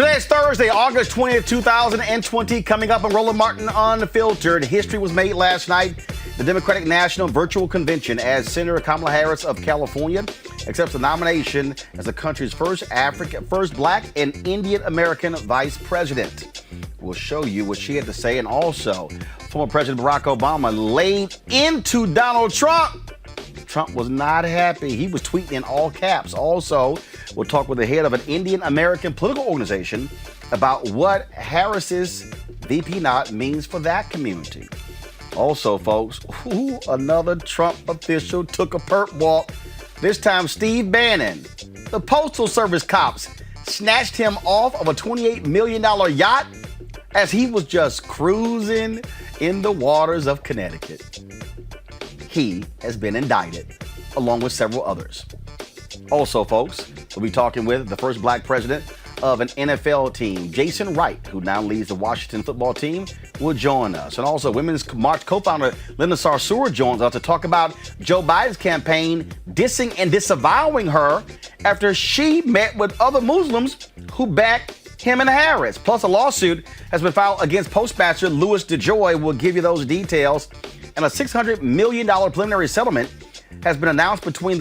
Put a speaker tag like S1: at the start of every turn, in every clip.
S1: Today is Thursday, August 20th, 2020. Coming up on Roland Martin Unfiltered. History was made last night. The Democratic National Virtual Convention as Senator Kamala Harris of California accepts the nomination as the country's first Black and Indian American vice president. We'll show you what she had to say, and also former President Barack Obama laid into Donald Trump. Trump was not happy. He was tweeting in all caps. Also, we'll talk with the head of an Indian American political organization about what Harris's VP nod means for that community. Also, folks, another Trump official took a perp walk. This time, Steve Bannon. The Postal Service cops snatched him off of a $28 million yacht as he was just cruising in the waters of Connecticut. He has been indicted, along with several others. Also, folks, we'll be talking with the first Black president of an NFL team, Jason Wright, who now leads the Washington football team, will join us. And also, Women's March co-founder Linda Sarsour joins us to talk about Joe Biden's campaign dissing and disavowing her after she met with other Muslims who backed him and Harris. Plus, a lawsuit has been filed against Postmaster Louis DeJoy. We'll give you those details. And a $600 million preliminary settlement has been announced between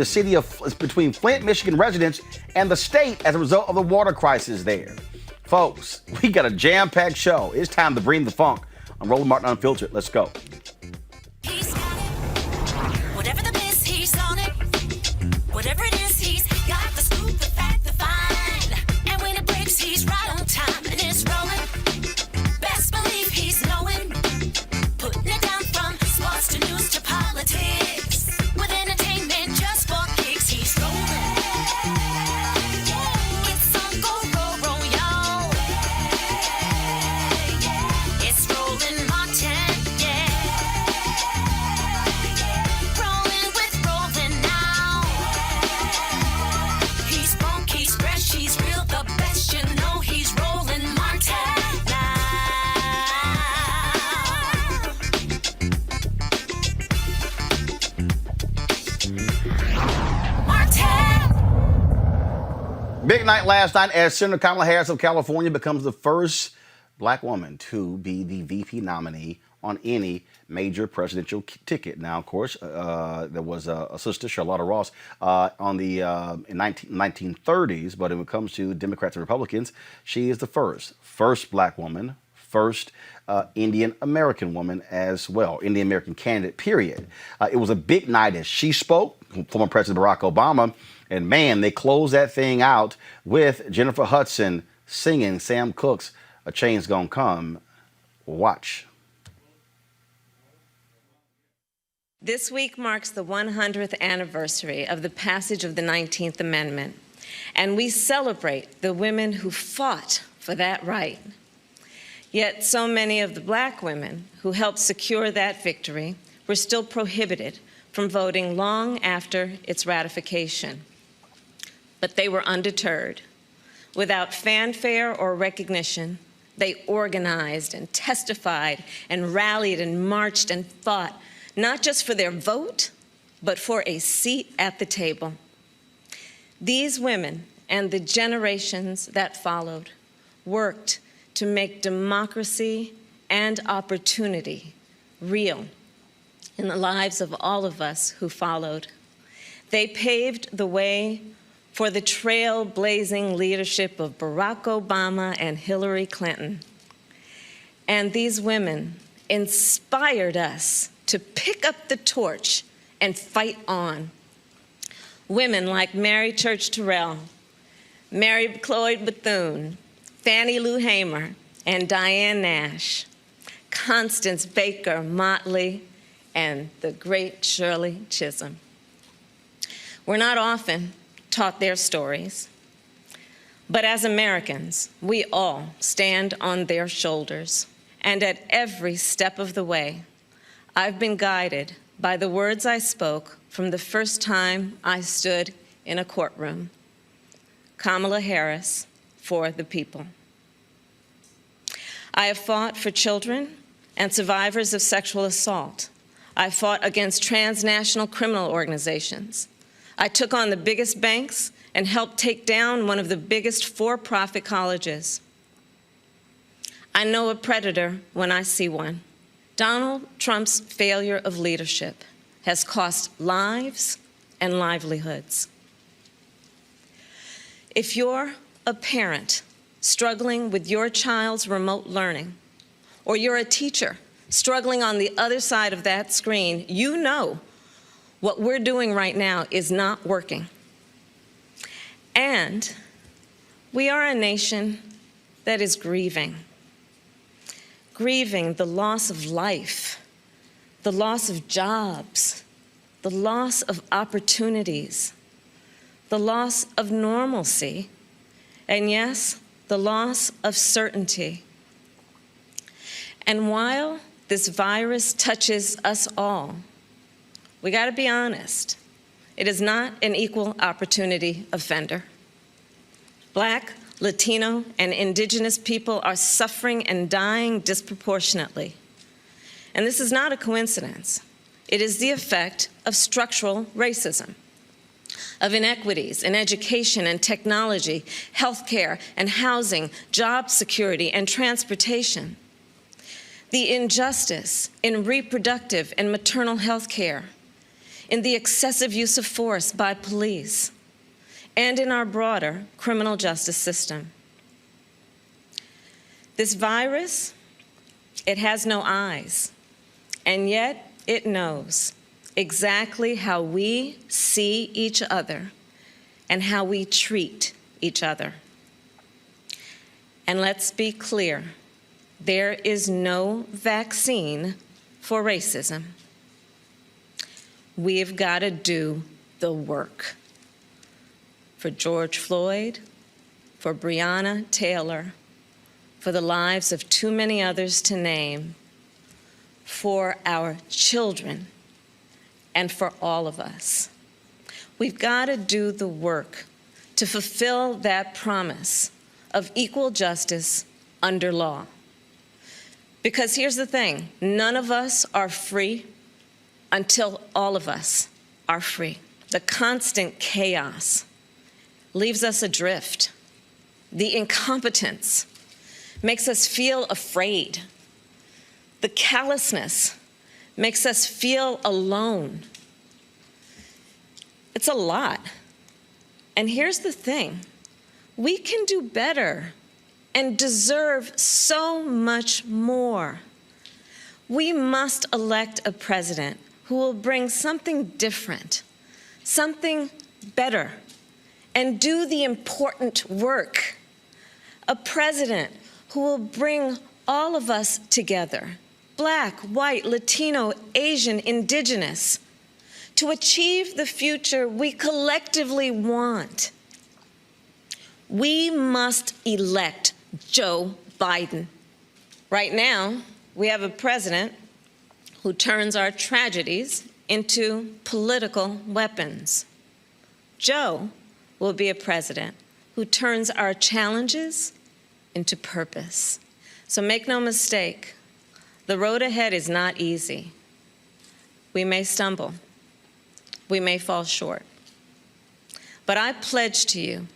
S1: Flint, Michigan residents and the state as a result of the water crisis there. Folks, we got a jam-packed show. It's time to bring the funk on Roland Martin Unfiltered. Let's go.
S2: He's got it. Whatever the biz, he's on it. Whatever it is, he's got the scoop, the fact, the find. And when it breaks, he's right on time and it's rolling. Best believe he's knowing. Putting it down from sports to news to politics. With entertainment just for kicks, he's rolling. It's on go, y'all. It's Roland Martin, yeah. Rolling with Roland now. He's funk, he's fresh, he's real, the best, you know he's Roland Martin now.
S1: Big night last night as Senator Kamala Harris of California becomes the first Black woman to be the VP nominee on any major presidential ticket. Now, of course, there was a sister, Charlotta Ross, in the 1930s, but when it comes to Democrats and Republicans, she is the first Black woman, first Indian American woman as well, Indian American candidate, period. It was a big night as she spoke, former President Barack Obama, and man, they closed that thing out with Jennifer Hudson singing Sam Cooke's A Change's Gonna Come. Watch.
S3: This week marks the 100th anniversary of the passage of the 19th Amendment, and we celebrate the women who fought for that right. Yet so many of the Black women who helped secure that victory were still prohibited from voting long after its ratification. But they were undeterred. Without fanfare or recognition, They organized and testified and rallied and marched and fought, not just for their vote, but for a seat at the table. These women and the generations that followed worked to make democracy and opportunity real in the lives of all of us who followed. They paved the way for the trailblazing leadership of Barack Obama and Hillary Clinton. And these women inspired us to pick up the torch and fight on. Women like Mary Church Terrell, Mary Cloyd Bethune, Fannie Lou Hamer, and Diane Nash, Constance Baker Motley, and the great Shirley Chisholm. We're not often taught their stories, but as Americans, we all stand on their shoulders. And at every step of the way, I've been guided by the words I spoke from the first time I stood in a courtroom. Kamala Harris, for the people. I have fought for children and survivors of sexual assault. I fought against transnational criminal organizations. I took on the biggest banks and helped take down one of the biggest for-profit colleges. I know a predator when I see one. Donald Trump's failure of leadership has cost lives and livelihoods. If you're a parent struggling with your child's remote learning, or you're a teacher struggling on the other side of that screen, you know what we're doing right now is not working. And we are a nation that is grieving the loss of life, the loss of jobs, the loss of opportunities, the loss of normalcy, and yes, the loss of certainty. And while this virus touches us all, we got to be honest, it is not an equal opportunity offender. Black, Latino, and Indigenous people are suffering and dying disproportionately. And this is not a coincidence. It is the effect of structural racism, of inequities in education and technology, healthcare and housing, job security and transportation, the injustice in reproductive and maternal health care, in the excessive use of force by police, and in our broader criminal justice system. This virus, it has no eyes, and yet it knows exactly how we see each other and how we treat each other. And let's be clear, there is no vaccine for racism. We've got to do the work. For George Floyd, for Breonna Taylor, for the lives of too many others to name, for our children, and for all of us. We've got to do the work to fulfill that promise of equal justice under law. Because here's the thing, none of us are free until all of us are free. The constant chaos leaves us adrift. The incompetence makes us feel afraid. The callousness makes us feel alone. It's a lot. And here's the thing, we can do better and deserve so much more. We must elect a president who will bring something different, something better, and do the important work. A president who will bring all of us together, Black, white, Latino, Asian, Indigenous, to achieve the future we collectively want. We must elect Joe Biden. Right now, we have a president who turns our tragedies into political weapons. Joe will be a president who turns our challenges into purpose. So make no mistake, the road ahead is not easy. We may stumble. We may fall short. But I pledge to you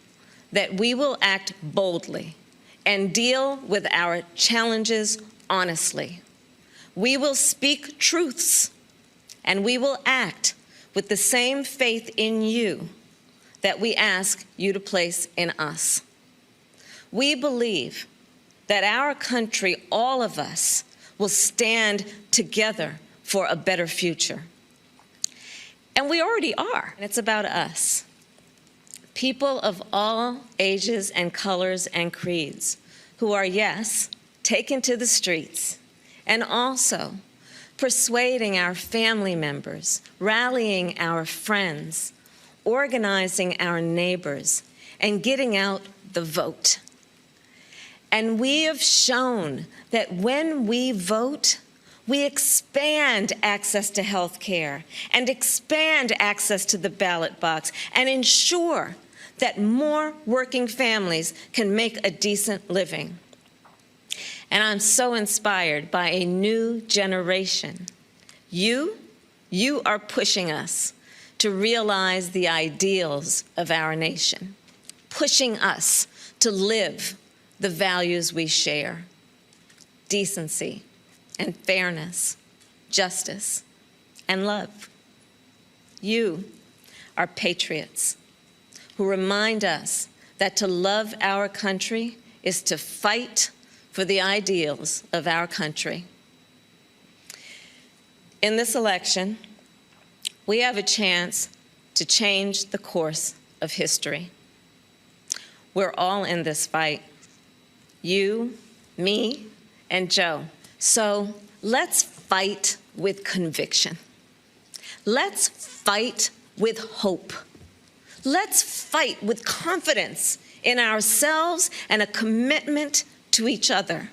S3: that we will act boldly and deal with our challenges honestly. We will speak truths, and we will act with the same faith in you that we ask you to place in us. We believe that our country, all of us, will stand together for a better future. And we already are. It's about us. People of all ages and colors and creeds who are, yes, taken to the streets, and also persuading our family members, rallying our friends, organizing our neighbors, and getting out the vote. And we have shown that when we vote, we expand access to health care and expand access to the ballot box and ensure that more working families can make a decent living. And I'm so inspired by a new generation. You are pushing us to realize the ideals of our nation, pushing us to live the values we share: decency and fairness, justice and love. You are patriots who remind us that to love our country is to fight for the ideals of our country. In this election, we have a chance to change the course of history. We're all in this fight. You, me, and Joe. So let's fight with conviction. Let's fight with hope. Let's fight with confidence in ourselves and a commitment to each other,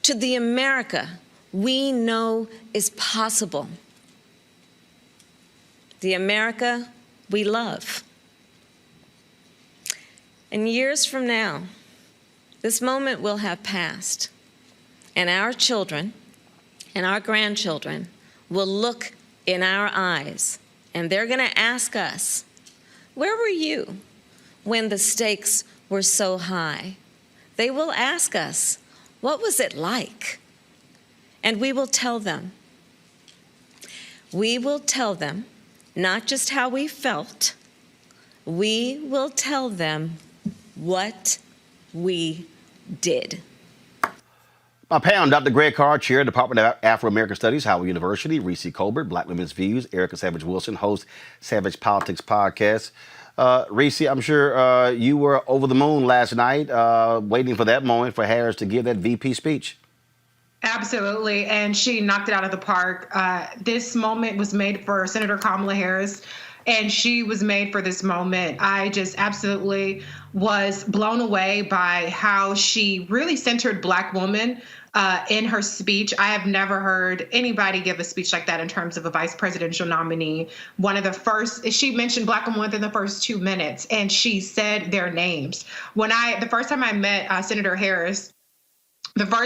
S3: to the America we know is possible, the America we love. And years from now, this moment will have passed, and our children and our grandchildren will look in our eyes, and they're going to ask us, where were you when the stakes were so high? They will ask us, what was it like? And we will tell them. We will tell them not just how we felt, we will tell them what we did.
S1: My panel, Dr. Greg Carr, Chair, Department of Afro-American Studies, Howard University, Reese Colbert, Black Women's Views, Erica Savage-Wilson, host Savage Politics Podcast. Reese, I'm sure you were over the moon last night, waiting for that moment for Harris to give that VP speech.
S4: Absolutely, and she knocked it out of the park. This moment was made for Senator Kamala Harris, and she was made for this moment. I just absolutely was blown away by how she really centered Black women in her speech. I have never heard anybody give a speech like that in terms of a vice presidential nominee. One of the first, she mentioned Black women within the first 2 minutes, and she said their names. The first time I met Senator Harris,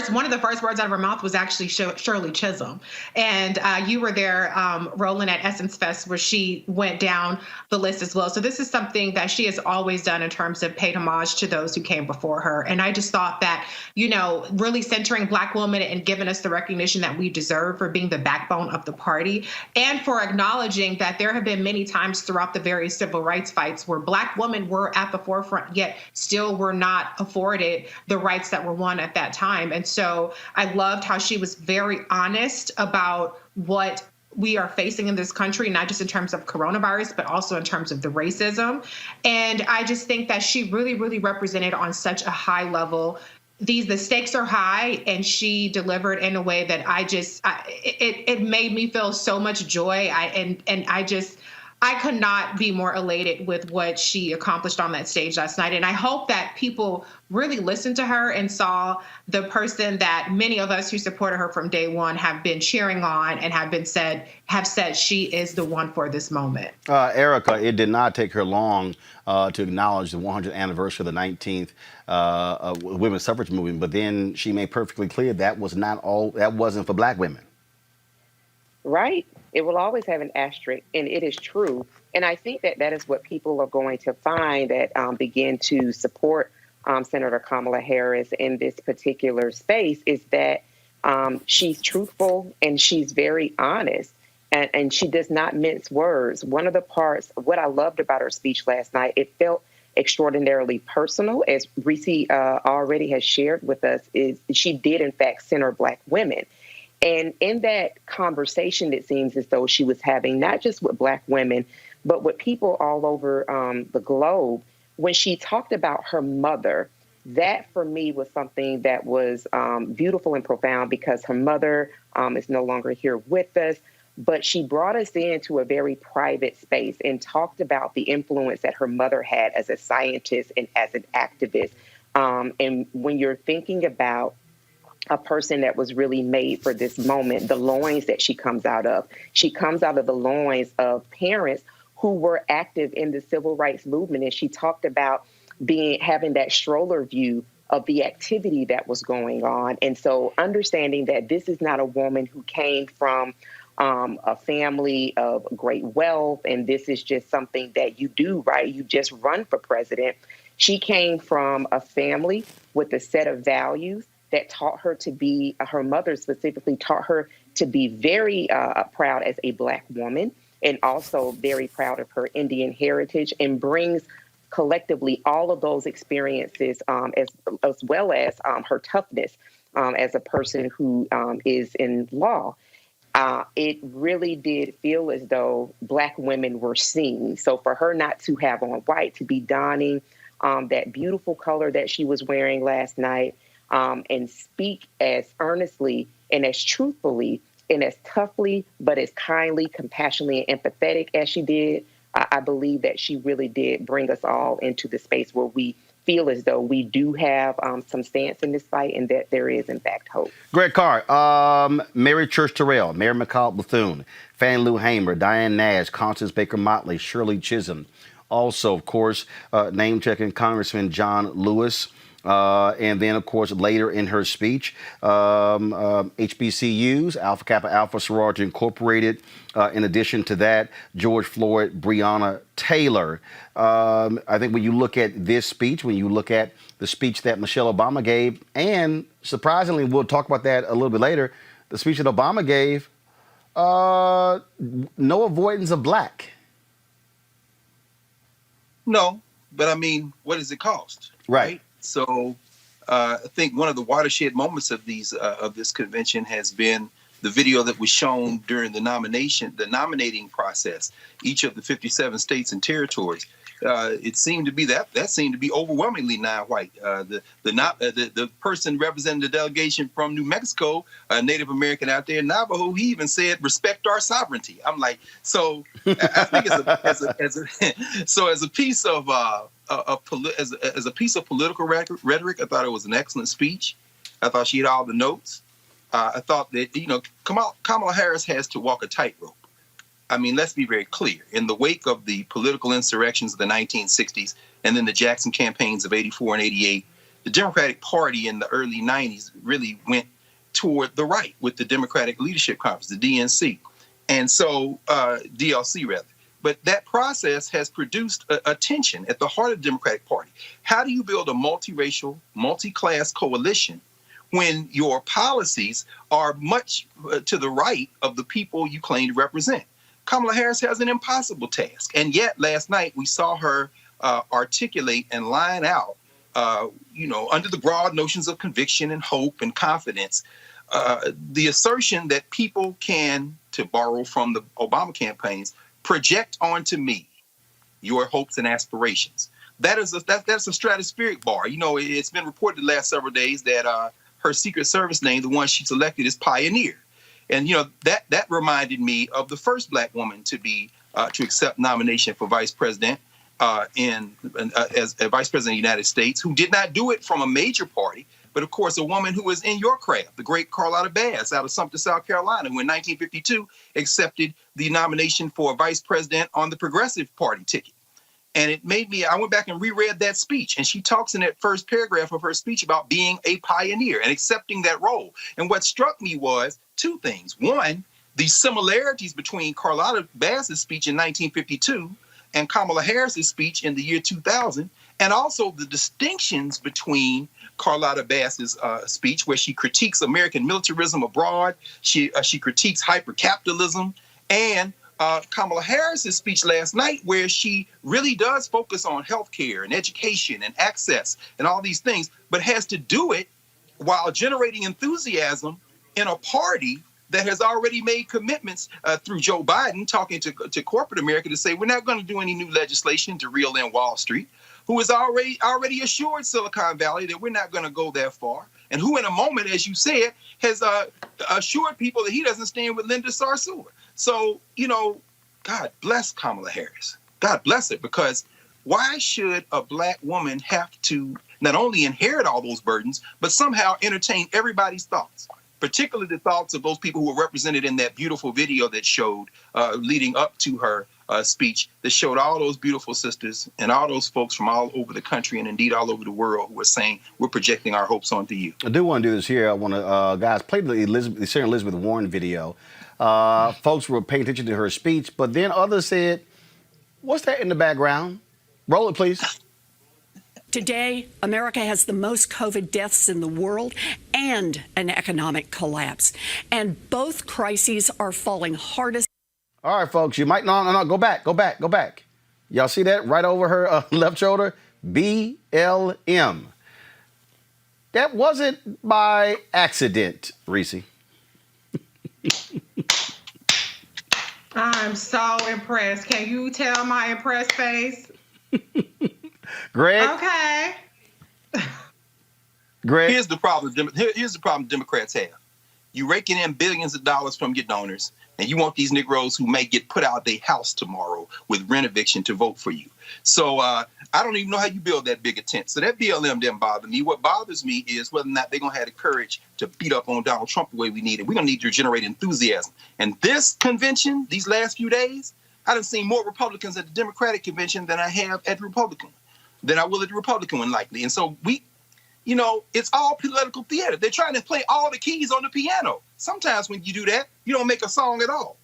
S4: one of the first words out of her mouth was actually Shirley Chisholm. And you were there, Roland, at Essence Fest, where she went down the list as well. So this is something that she has always done in terms of paid homage to those who came before her. And I just thought that, really centering Black women and giving us the recognition that we deserve for being the backbone of the party, and for acknowledging that there have been many times throughout the various civil rights fights where Black women were at the forefront, yet still were not afforded the rights that were won at that time. And so I loved how she was very honest about what we are facing in this country, not just in terms of coronavirus, but also in terms of the racism. And I just think that she really, really represented on such a high level. The stakes are high, and she delivered in a way that it made me feel so much joy. I could not be more elated with what she accomplished on that stage last night. And I hope that people really listened to her and saw the person that many of us who supported her from day one have been cheering on and have said she is the one for this moment.
S1: Erica, it did not take her long to acknowledge the 100th anniversary of the 19th women's suffrage movement, but then she made perfectly clear that wasn't for black women.
S5: Right? It will always have an asterisk, and it is true. And I think that is what people are going to find that begin to support Senator Kamala Harris in this particular space is that she's truthful and she's very honest, and she does not mince words. One of the parts, what I loved about her speech last night, it felt extraordinarily personal, as Reese already has shared with us, is she did in fact center Black women. And in that conversation, it seems as though she was having not just with Black women, but with people all over the globe. When she talked about her mother, that for me was something that was beautiful and profound, because her mother is no longer here with us. But she brought us into a very private space and talked about the influence that her mother had as a scientist and as an activist. And when you're thinking about a person that was really made for this moment, the loins that she comes out of the loins of parents who were active in the civil rights movement. And she talked about having that stroller view of the activity that was going on. And so understanding that this is not a woman who came from a family of great wealth, and this is just something that you do, right? You just run for president. She came from a family with a set of values that taught her to be, her mother specifically taught her to be very proud as a Black woman, and also very proud of her Indian heritage, and brings collectively all of those experiences as well as her toughness as a person who is in law. It really did feel as though Black women were seen. So for her not to have on white, to be donning that beautiful color that she was wearing last night, and speak as earnestly and as truthfully and as toughly, but as kindly, compassionately, and empathetic as she did, I believe that she really did bring us all into the space where we feel as though we do have some stance in this fight, and that there is, in fact, hope.
S1: Greg Carr, Mary Church Terrell, Mary McCall Bethune, Fannie Lou Hamer, Diane Nash, Constance Baker Motley, Shirley Chisholm. Also, of course, name-checking Congressman John Lewis. And then, of course, later in her speech, HBCUs, Alpha Kappa Alpha Sorority Incorporated. In addition to that, George Floyd, Breonna Taylor. I think when you look at this speech, when you look at the speech that Michelle Obama gave, and surprisingly, we'll talk about that a little bit later, the speech that Obama gave, no avoidance of Black.
S6: No, but I mean, what does it cost?
S1: Right.
S6: So I think one of the watershed moments of this convention has been the video that was shown during the nominating process. Each of the 57 states and territories. It seemed to be that seemed to be overwhelmingly non-white. The person representing the delegation from New Mexico, a Native American out there in Navajo, he even said, "Respect our sovereignty." I'm like, so I think as a piece of political rhetoric, I thought it was an excellent speech. I thought she had all the notes. I thought that Kamala Harris has to walk a tightrope. I mean, let's be very clear. In the wake of the political insurrections of the 1960s and then the Jackson campaigns of 84 and 88, the Democratic Party in the early 90s really went toward the right with the Democratic Leadership Conference, the DNC. And so, DLC rather. But that process has produced a tension at the heart of the Democratic Party. How do you build a multiracial, multi-class coalition when your policies are much to the right of the people you claim to represent? Kamala Harris has an impossible task. And yet last night we saw her articulate and line out, under the broad notions of conviction and hope and confidence, the assertion that people can, to borrow from the Obama campaigns, project onto me your hopes and aspirations. That's a stratospheric bar. It's been reported the last several days that her Secret Service name, the one she selected, is Pioneer. And, that reminded me of the first Black woman to be to accept nomination for vice president as a vice president of the United States, who did not do it from a major party, but of course a woman who was in your craft, the great Carlotta Bass out of Sumter, South Carolina, who in 1952 accepted the nomination for vice president on the Progressive Party ticket. And it made me, I went back and reread that speech, and she talks in that first paragraph of her speech about being a pioneer and accepting that role. And what struck me was two things. One, the similarities between Carlotta Bass's speech in 1952 and Kamala Harris's speech in the year 2000, and also the distinctions between Carlotta Bass's speech, where she critiques American militarism abroad, she critiques hypercapitalism, and Kamala Harris's speech last night, where she really does focus on healthcare and education and access and all these things, but has to do it while generating enthusiasm in a party that has already made commitments through Joe Biden, talking to corporate America, to say we're not going to do any new legislation to reel in Wall Street, who has already assured Silicon Valley that we're not going to go that far, and who in a moment, as you said, has assured people that he doesn't stand with Linda Sarsour. So, God bless Kamala Harris. God bless her, because why should a black woman have to not only inherit all those burdens, but somehow entertain everybody's thoughts, particularly the thoughts of those people who were represented in that beautiful video that showed leading up to her speech, that showed all those beautiful sisters and all those folks from all over the country and indeed all over the world who are saying we're projecting our hopes onto you.
S1: I do want to do this here. I want to, guys, play the Senator Elizabeth Warren video. Folks were paying attention to her speech, but then others said, what's that in the background? Roll it, please.
S7: Today, America has the most COVID deaths in the world and an economic collapse. And both crises are falling hardest.
S1: All right, folks, you might no, go back. Y'all see that right over her left shoulder? BLM. That wasn't by accident, Reese.
S4: I'm so impressed. Can you tell my impressed face?
S1: Greg?
S4: Okay.
S1: Greg?
S6: Here's the problem Democrats have. You raking in billions of dollars from your donors, and you want these Negroes who may get put out of their house tomorrow with rent eviction to vote for you. So I don't even know how you build that big a tent. So that BLM didn't bother me. What bothers me is whether or not they're going to have the courage to beat up on Donald Trump the way we need it. We're going to need to generate enthusiasm. And this convention, these last few days, I done seen more Republicans at the Democratic convention than I have at the Republican, than I will at the Republican one, likely. And so it's all political theater. They're trying to play all the keys on the piano. Sometimes when you do that, you don't make a song at all.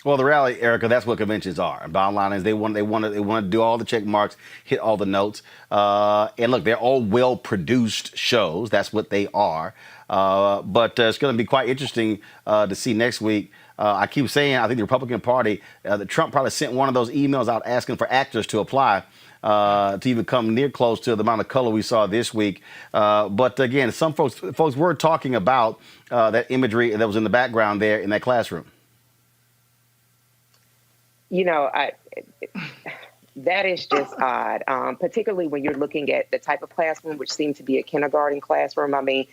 S1: Well, the reality, Erica, that's what conventions are. And bottom line is they want to do all the check marks, hit all the notes. And look, they're all well-produced shows. That's what they are. But it's going to be quite interesting to see next week. I keep saying, I think the Republican Party, Trump probably sent one of those emails out asking for actors to apply to even come near close to the amount of color we saw this week. But again, some folks were talking about that imagery that was in the background there in that classroom.
S5: That is just odd, particularly when you're looking at the type of classroom, which seemed to be a kindergarten classroom. I mean,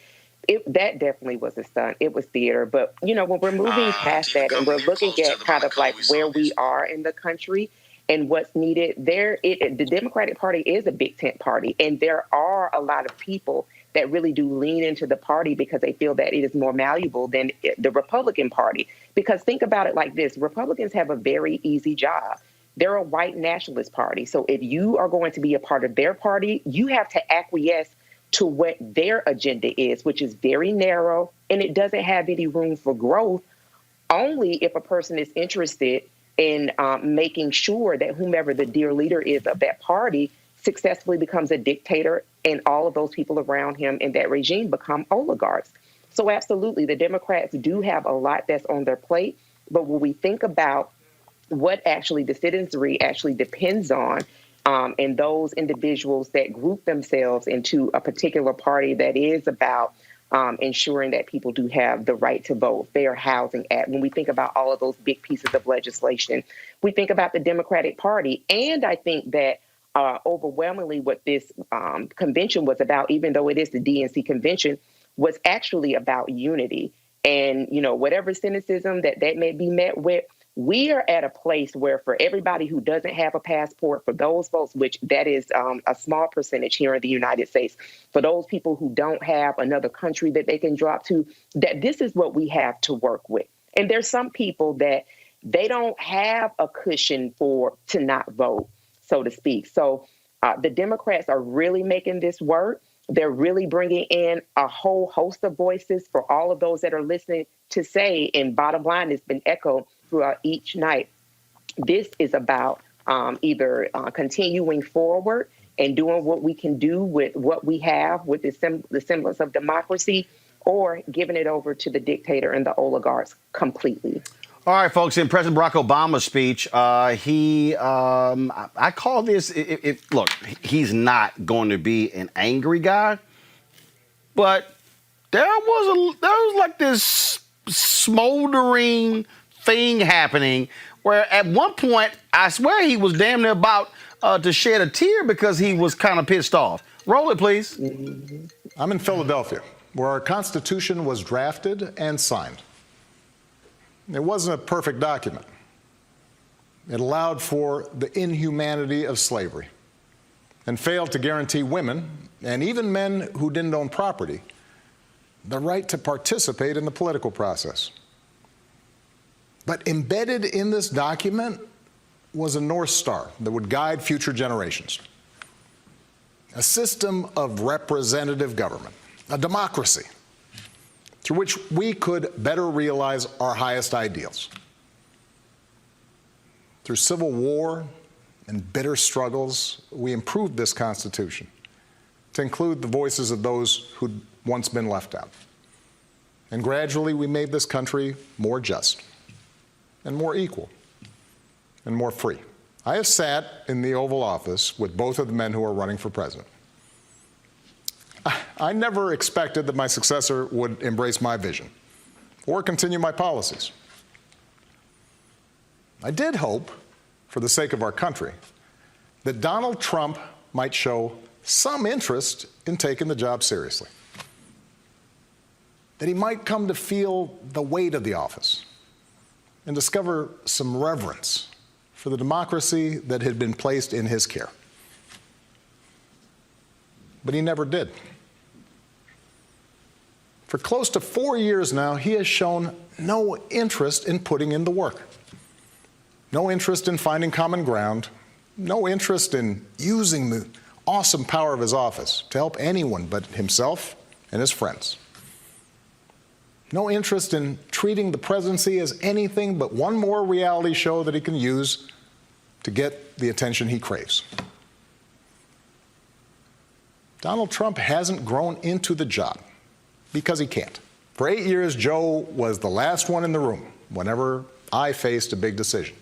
S5: that definitely was a stunt. It was theater. But, when we're moving past that and we're looking at kind of like where we are in the country and what's needed, the Democratic Party is a big tent party. And there are a lot of people that really do lean into the party because they feel that it is more malleable than the Republican Party. Because think about it like this. Republicans have a very easy job. They're a white nationalist party. So if you are going to be a part of their party, you have to acquiesce to what their agenda is, which is very narrow, and it doesn't have any room for growth, only if a person is interested in making sure that whomever the dear leader is of that party successfully becomes a dictator, and all of those people around him in that regime become oligarchs. So absolutely, the Democrats do have a lot that's on their plate. But when we think about what actually the citizenry actually depends on, and those individuals that group themselves into a particular party that is about ensuring that people do have the right to vote, Fair Housing Act. When we think about all of those big pieces of legislation, we think about the Democratic Party. And I think that overwhelmingly what this convention was about, even though it is the DNC convention, was actually about unity. And, whatever cynicism that may be met with, we are at a place where for everybody who doesn't have a passport, for those folks, which that is a small percentage here in the United States, for those people who don't have another country that they can drop to, that this is what we have to work with. And there's some people that they don't have a cushion to not vote, so to speak. So the Democrats are really making this work. They're really bringing in a whole host of voices for all of those that are listening to say, and bottom line has been echoed throughout each night. This is about either continuing forward and doing what we can do with what we have with the semblance of democracy, or giving it over to the dictator and the oligarchs completely.
S1: All right, folks, in President Barack Obama's speech, I call this, look, he's not going to be an angry guy, but there was like this smoldering thing happening where at one point, I swear he was damn near about to shed a tear because he was kind of pissed off. Roll it, please.
S8: I'm in Philadelphia, where our Constitution was drafted and signed. It wasn't a perfect document. It allowed for the inhumanity of slavery and failed to guarantee women, and even men who didn't own property, the right to participate in the political process. But embedded in this document was a North Star that would guide future generations. A system of representative government, a democracy, through which we could better realize our highest ideals. Through civil war and bitter struggles, we improved this Constitution to include the voices of those who'd once been left out. And gradually, we made this country more just and more equal and more free. I have sat in the Oval Office with both of the men who are running for president. I never expected that my successor would embrace my vision or continue my policies. I did hope, for the sake of our country, that Donald Trump might show some interest in taking the job seriously, that he might come to feel the weight of the office and discover some reverence for the democracy that had been placed in his care. But he never did. For close to 4 years now, he has shown no interest in putting in the work, no interest in finding common ground, no interest in using the awesome power of his office to help anyone but himself and his friends. No interest in treating the presidency as anything but one more reality show that he can use to get the attention he craves. Donald Trump hasn't grown into the job because he can't. For 8 years, Joe was the last one in the room whenever I faced a big decision.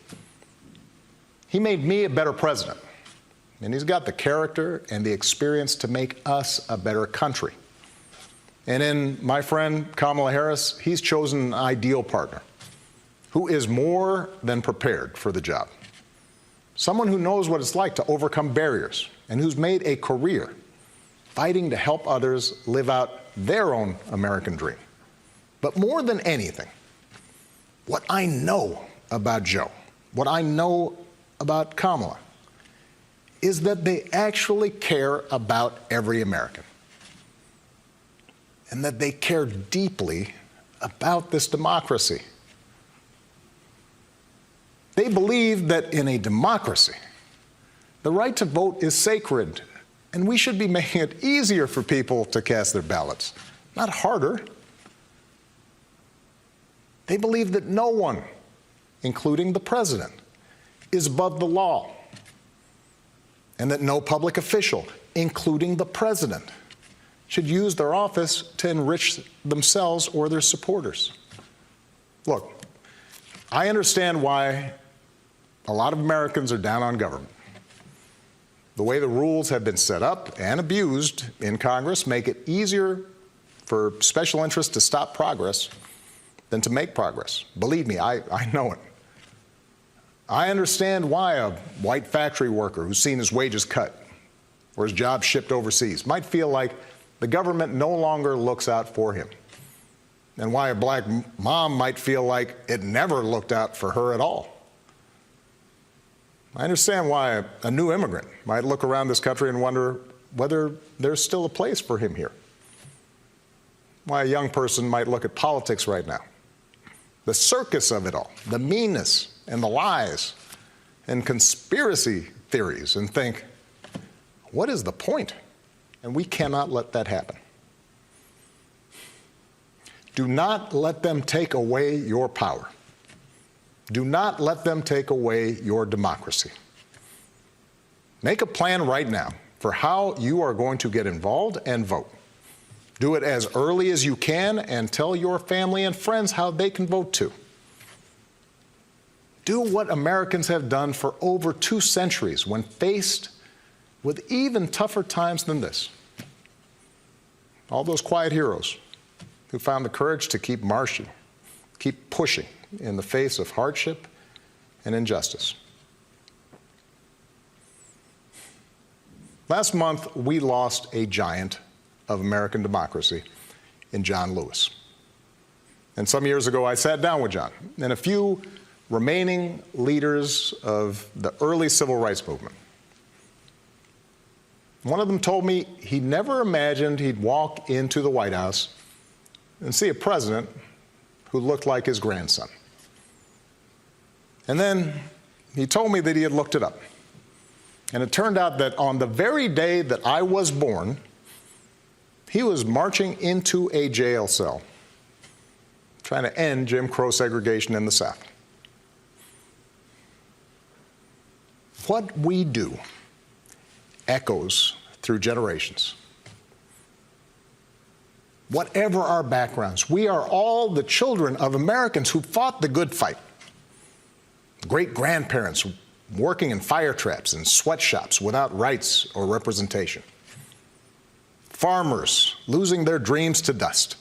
S8: He made me a better president, and he's got the character and the experience to make us a better country. And in my friend Kamala Harris, he's chosen an ideal partner who is more than prepared for the job. Someone who knows what it's like to overcome barriers and who's made a career fighting to help others live out their own American dream. But more than anything, what I know about Joe, what I know about Kamala, is that they actually care about every American, and that they care deeply about this democracy. They believe that in a democracy, the right to vote is sacred, and we should be making it easier for people to cast their ballots, not harder. They believe that no one, including the president, is above the law, and that no public official, including the president, should use their office to enrich themselves or their supporters. Look, I understand why a lot of Americans are down on government. The way the rules have been set up and abused in Congress make it easier for special interests to stop progress than to make progress. Believe me, I know it. I understand why a white factory worker who's seen his wages cut or his job shipped overseas might feel like the government no longer looks out for him. and why a black mom might feel like it never looked out for her at all. I understand why a new immigrant might look around this country and wonder whether there's still a place for him here. Why a young person might look at politics right now, the circus of it all, the meanness and the lies and conspiracy theories, and think, what is the point? And we cannot let that happen. Do not let them take away your power. Do not let them take away your democracy. Make a plan right now for how you are going to get involved and vote. Do it as early as you can and tell your family and friends how they can vote too. Do what Americans have done for over 2 centuries when faced with even tougher times than this. All those quiet heroes who found the courage to keep marching, keep pushing in the face of hardship and injustice. Last month, we lost a giant of American democracy in John Lewis. And some years ago, I sat down with John and a few remaining leaders of the early civil rights movement. One of them told me he never imagined he'd walk into the White House and see a president who looked like his grandson. And then he told me that he had looked it up. And it turned out that on the very day that I was born, he was marching into a jail cell, trying to end Jim Crow segregation in the South. What we do echoes through generations. Whatever our backgrounds, we are all the children of Americans who fought the good fight. Great-grandparents working in fire traps and sweatshops without rights or representation. Farmers losing their dreams to dust.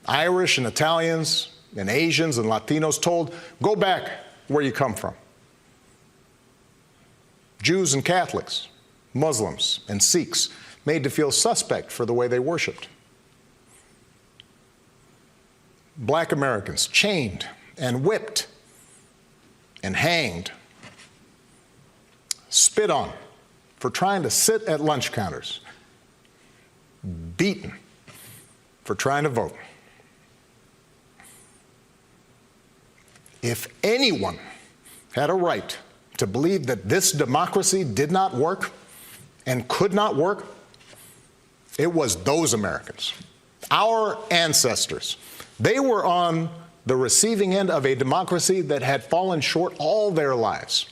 S8: Irish and Italians and Asians and Latinos told, go back where you come from. Jews and Catholics, Muslims and Sikhs made to feel suspect for the way they worshiped. Black Americans chained and whipped and hanged, spit on for trying to sit at lunch counters, beaten for trying to vote. If anyone had a right to believe that this democracy did not work and could not work, it was those Americans, our ancestors. They were on the receiving end of a democracy that had fallen short all their lives.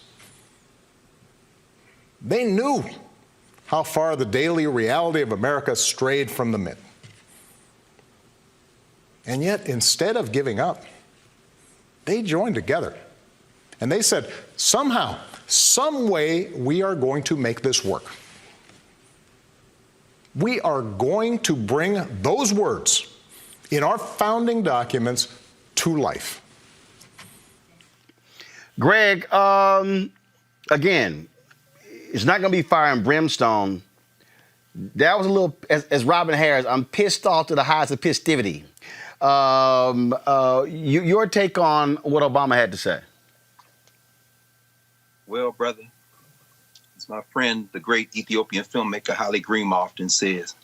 S8: They knew how far the daily reality of America strayed from the myth. And yet, instead of giving up, they joined together. And they said, somehow, some way, we are going to make this work. We are going to bring those words in our founding documents to life.
S1: Greg, again, it's not going to be fire and brimstone. That was a little, as Robin Harris, I'm pissed off to the highest of pistivity. Your take on what Obama had to say.
S6: Well, brother, as my friend, the great Ethiopian filmmaker Haile Green often says,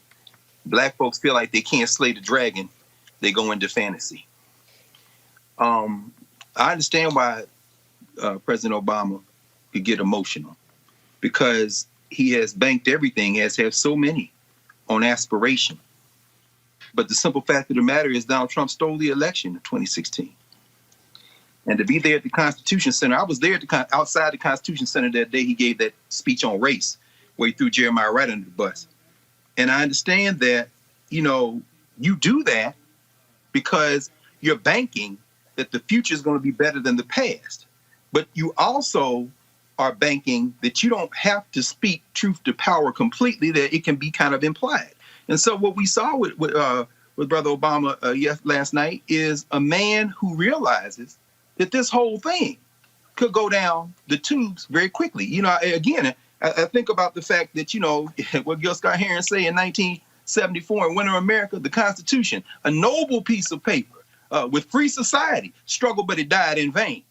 S6: black folks feel like they can't slay the dragon, they go into fantasy. I understand why President Obama could get emotional, because he has banked everything, as have so many, on aspiration. But the simple fact of the matter is Donald Trump stole the election in 2016. And to be there at the Constitution Center, I was there at outside the Constitution Center that day he gave that speech on race, where he threw Jeremiah right under the bus. And I understand that, you do that because you're banking that the future is going to be better than the past. But you also are banking that you don't have to speak truth to power completely, that it can be kind of implied. And so what we saw with Brother Obama last night is a man who realizes that this whole thing could go down the tubes very quickly. Again, I think about the fact that, what Gil Scott-Heron say in 1774 and Winter America, the Constitution, a noble piece of paper with free society, struggled, but it died in vain.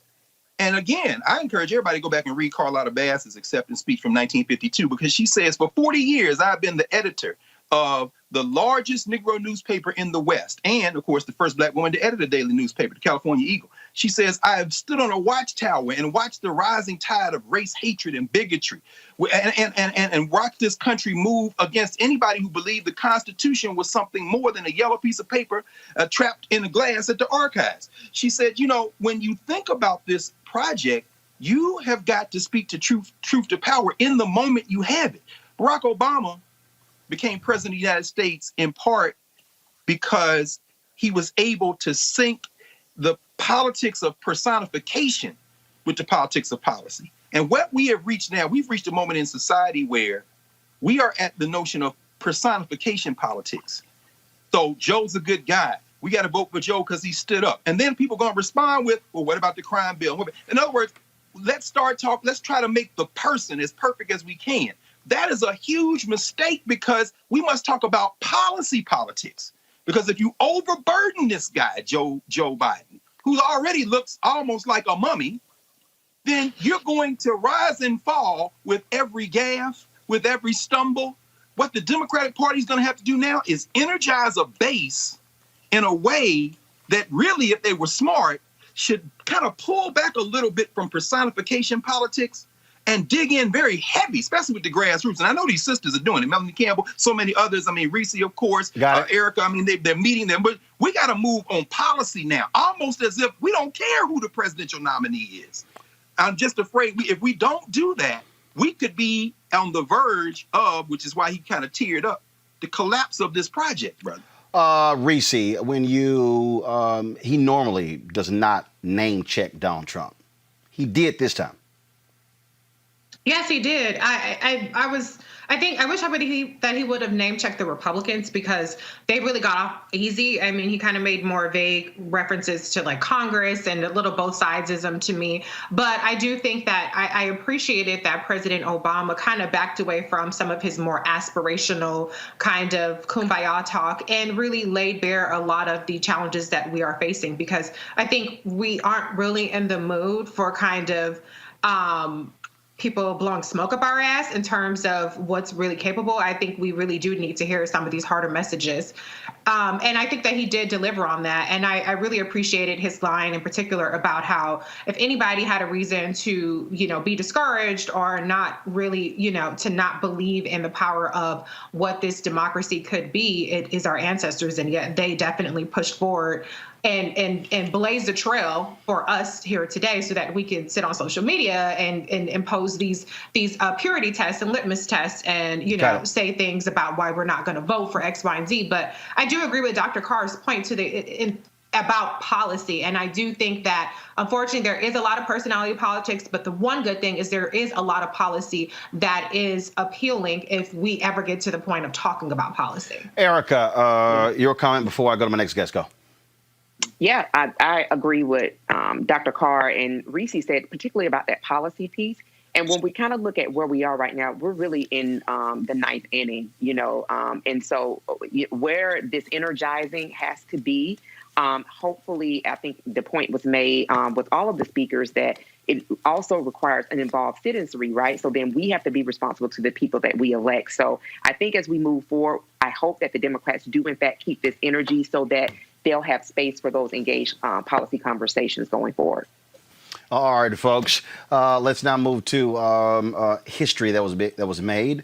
S6: And again, I encourage everybody to go back and read Carlotta Bass's acceptance speech from 1952, because she says, for 40 years, I've been the editor of the largest Negro newspaper in the West, and, of course, the first Black woman to edit a daily newspaper, the California Eagle. She says, I have stood on a watchtower and watched the rising tide of race hatred and bigotry and watched this country move against anybody who believed the Constitution was something more than a yellow piece of paper trapped in a glass at the archives. She said, you know, when you think about this project, you have got to speak to truth to power in the moment you have it. Barack Obama became president of the United States in part because he was able to sync the politics of personification with the politics of policy. And what we have reached now, we've reached a moment in society where we are at the notion of personification politics. So Joe's a good guy. We got to vote for Joe because he stood up. And then people are going to respond with, well, what about the crime bill? In other words, let's try to make the person as perfect as we can. That is a huge mistake, because we must talk about policy politics. Because if you overburden this guy, Joe Biden, who already looks almost like a mummy, then you're going to rise and fall with every gaffe, with every stumble. What the Democratic Party is going to have to do now is energize a base in a way that really, if they were smart, should kind of pull back a little bit from personification politics and dig in very heavy, especially with the grassroots. And I know these sisters are doing it. Melanie Campbell, so many others. I mean, Reese, of course, Erica. I mean, they're meeting them. But we got to move on policy now, almost as if we don't care who the presidential nominee is. I'm just afraid if we don't do that, we could be on the verge of, which is why he kind of teared up, the collapse of this project, brother.
S1: Reese, when he normally does not name check Donald Trump. He did this time.
S4: Yes, he did. I wish that he would have name checked the Republicans, because they really got off easy. I mean, he kind of made more vague references to like Congress and a little both sidesism to me. But I do think that I appreciated that President Obama kind of backed away from some of his more aspirational kind of kumbaya talk and really laid bare a lot of the challenges that we are facing, because I think we aren't really in the mood for kind of people blowing smoke up our ass in terms of what's really capable. I think we really do need to hear some of these harder messages. And I think that he did deliver on that. And I really appreciated his line in particular about how if anybody had a reason to, be discouraged or not really, to not believe in the power of what this democracy could be, it is our ancestors. And yet they definitely pushed forward and blaze the trail for us here today so that we can sit on social media and impose these purity tests and litmus tests and, say things about why we're not going to vote for X, Y, and Z. But I do agree with Dr. Carr's point about policy. And I do think that, unfortunately, there is a lot of personality politics, but the one good thing is there is a lot of policy that is appealing if we ever get to the point of talking about policy.
S1: Erica, your comment before I go to my next guest. Go.
S5: Yeah, I agree with Dr. Carr and Reese said, particularly about that policy piece. And when we kind of look at where we are right now, we're really in the ninth inning, and so where this energizing has to be, hopefully, I think the point was made with all of the speakers that it also requires an involved citizenry, right? So then we have to be responsible to the people that we elect. So I think as we move forward, I hope that the Democrats do, in fact, keep this energy so that they'll have space for those engaged policy conversations going forward.
S1: All right, folks. Let's now move to history that was made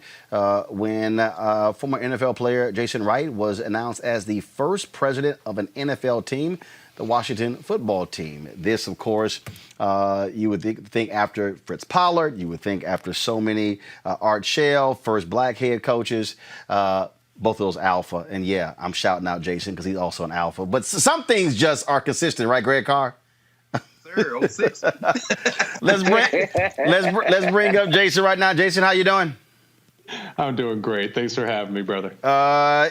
S1: when former NFL player Jason Wright was announced as the first president of an NFL team, the Washington football team. This, of course, you would think after Fritz Pollard, you would think after so many Art Shell, first black head coaches. Both of those alpha. And yeah, I'm shouting out Jason because he's also an alpha. But some things just are consistent, right, Greg Carr?
S6: Sir, 06.
S1: Let's bring up Jason right now. Jason, how you doing?
S9: I'm doing great. Thanks for having me, brother.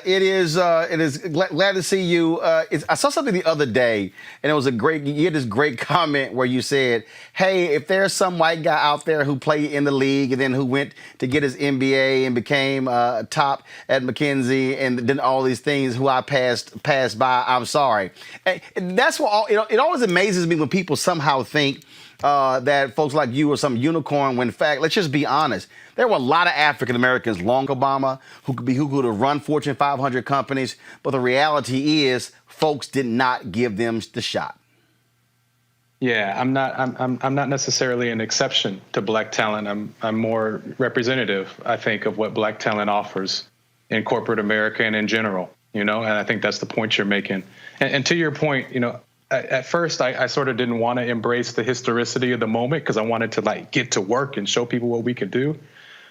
S1: It is glad to see you. I saw something the other day, and it was you had this great comment where you said, hey, if there's some white guy out there who played in the league and then who went to get his MBA and became top at McKinsey and then all these things who I passed by, I'm sorry. And that's what it always amazes me when people somehow think that folks like you are some unicorn, when in fact, let's just be honest. There were a lot of African Americans long Obama who could have run Fortune 500 companies, but the reality is folks did not give them the shot.
S9: Yeah, I'm not necessarily an exception to black talent. I'm more representative, I think, of what black talent offers in corporate America and in general, and I think that's the point you're making. And to your point, at first I sort of didn't want to embrace the historicity of the moment because I wanted to get to work and show people what we could do.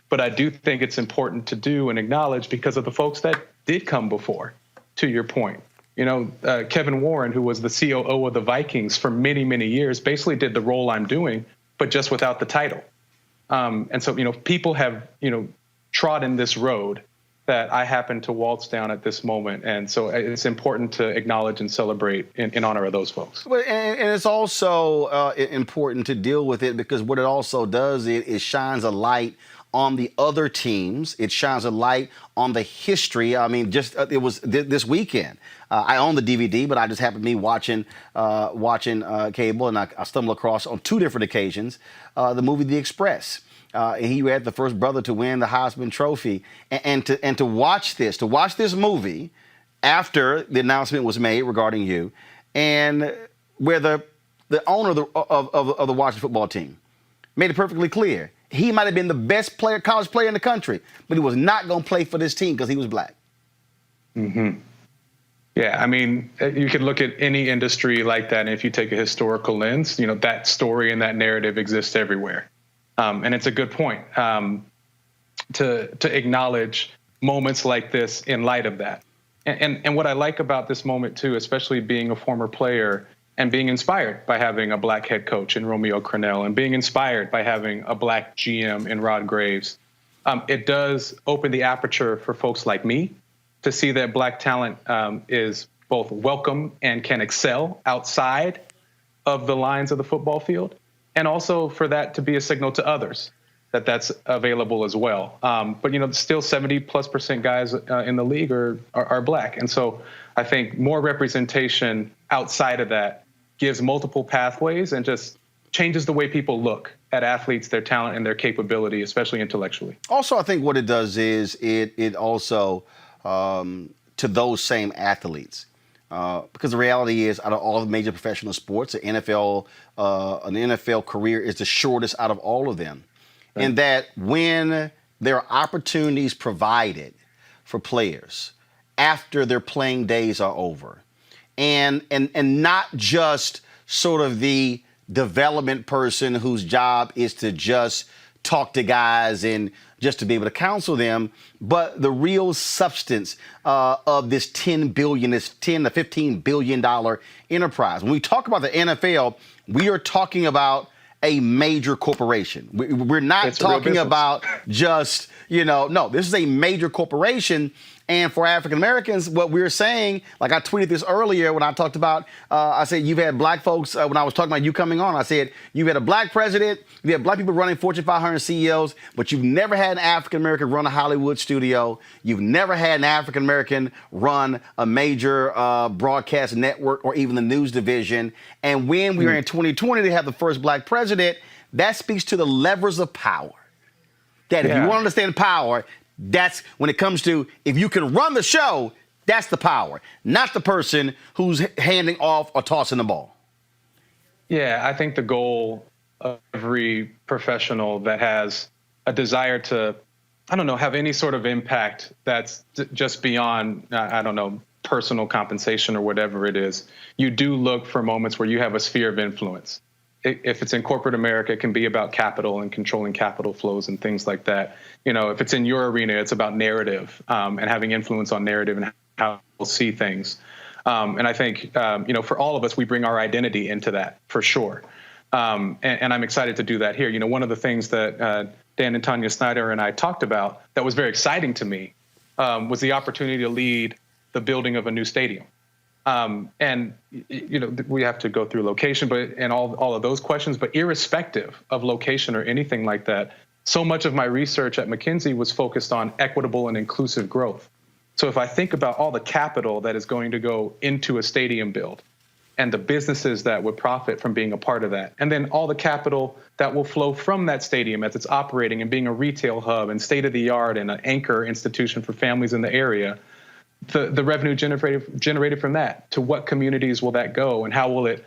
S9: But I do think it's important to do and acknowledge because of the folks that did come before, to your point. Kevin Warren, who was the COO of the Vikings for many, many years, basically did the role I'm doing, but just without the title. And so, people have, trodden this road that I happen to waltz down at this moment. And so it's important to acknowledge and celebrate in honor of those folks.
S1: And it's also important to deal with it because what it also does is it shines a light on the other teams. It shines a light on the history. I mean, it was this weekend. I own the DVD, but I just happened to be watching cable, and I stumbled across on two different occasions the movie The Express. And he had the first brother to win the Heisman Trophy, and to watch this movie after the announcement was made regarding you, and where the owner of the Washington football team made it perfectly clear. He might have been the best college player in the country, but he was not going to play for this team because he was black.
S9: Mm-hmm. Yeah, I mean, you could look at any industry like that, and if you take a historical lens, that story and that narrative exists everywhere. And it's a good point to acknowledge moments like this in light of that. And what I like about this moment, too, especially being a former player and being inspired by having a black head coach in Romeo Crennel and being inspired by having a black GM in Rod Graves, it does open the aperture for folks like me to see that black talent is both welcome and can excel outside of the lines of the football field, and also for that to be a signal to others that that's available as well. But, still 70+% guys in the league are black. And so I think more representation outside of that gives multiple pathways and just changes the way people look at athletes, their talent, and their capability, especially intellectually.
S1: Also, I think what it does is it also, to those same athletes, because the reality is, out of all the major professional sports, an NFL career is the shortest out of all of them. Right. And that when there are opportunities provided for players after their playing days are over, and not just sort of the development person whose job is to just talk to guys and just to be able to counsel them, but the real substance of this $10 to $15 billion enterprise. When we talk about the NFL, we are talking about a major corporation. We're not talking about just, no, this is a major corporation. And for African Americans, what we're saying, like I tweeted this earlier when I talked about, I said, you've had black folks, when I was talking about you coming on, I said, you've had a black president, you had black people running Fortune 500 CEOs, but you've never had an African American run a Hollywood studio. You've never had an African American run a major broadcast network or even the news division. And when we were in 2020 to have the first black president, that speaks to the levers of power. That if you want to understand power, that's when it comes to, if you can run the show, that's the power, not the person who's handing off or tossing the ball.
S9: Yeah, I think the goal of every professional that has a desire to, have any sort of impact that's just beyond, personal compensation or whatever it is, you do look for moments where you have a sphere of influence. If it's in corporate America, it can be about capital and controlling capital flows and things like that. If it's in your arena, it's about narrative and having influence on narrative and how we'll see things. And I think, for all of us, we bring our identity into that for sure. And I'm excited to do that here. One of the things that Dan and Tanya Snyder and I talked about that was very exciting to me was the opportunity to lead the building of a new stadium. And, you know, we have to go through location and all of those questions, but irrespective of location or anything like that, so much of my research at McKinsey was focused on equitable and inclusive growth. So if I think about all the capital that is going to go into a stadium build and the businesses that would profit from being a part of that, and then all the capital that will flow from that stadium as it's operating and being a retail hub and state-of-the-art and an anchor institution for families in the area, the revenue generated from that, to what communities will that go, and how will it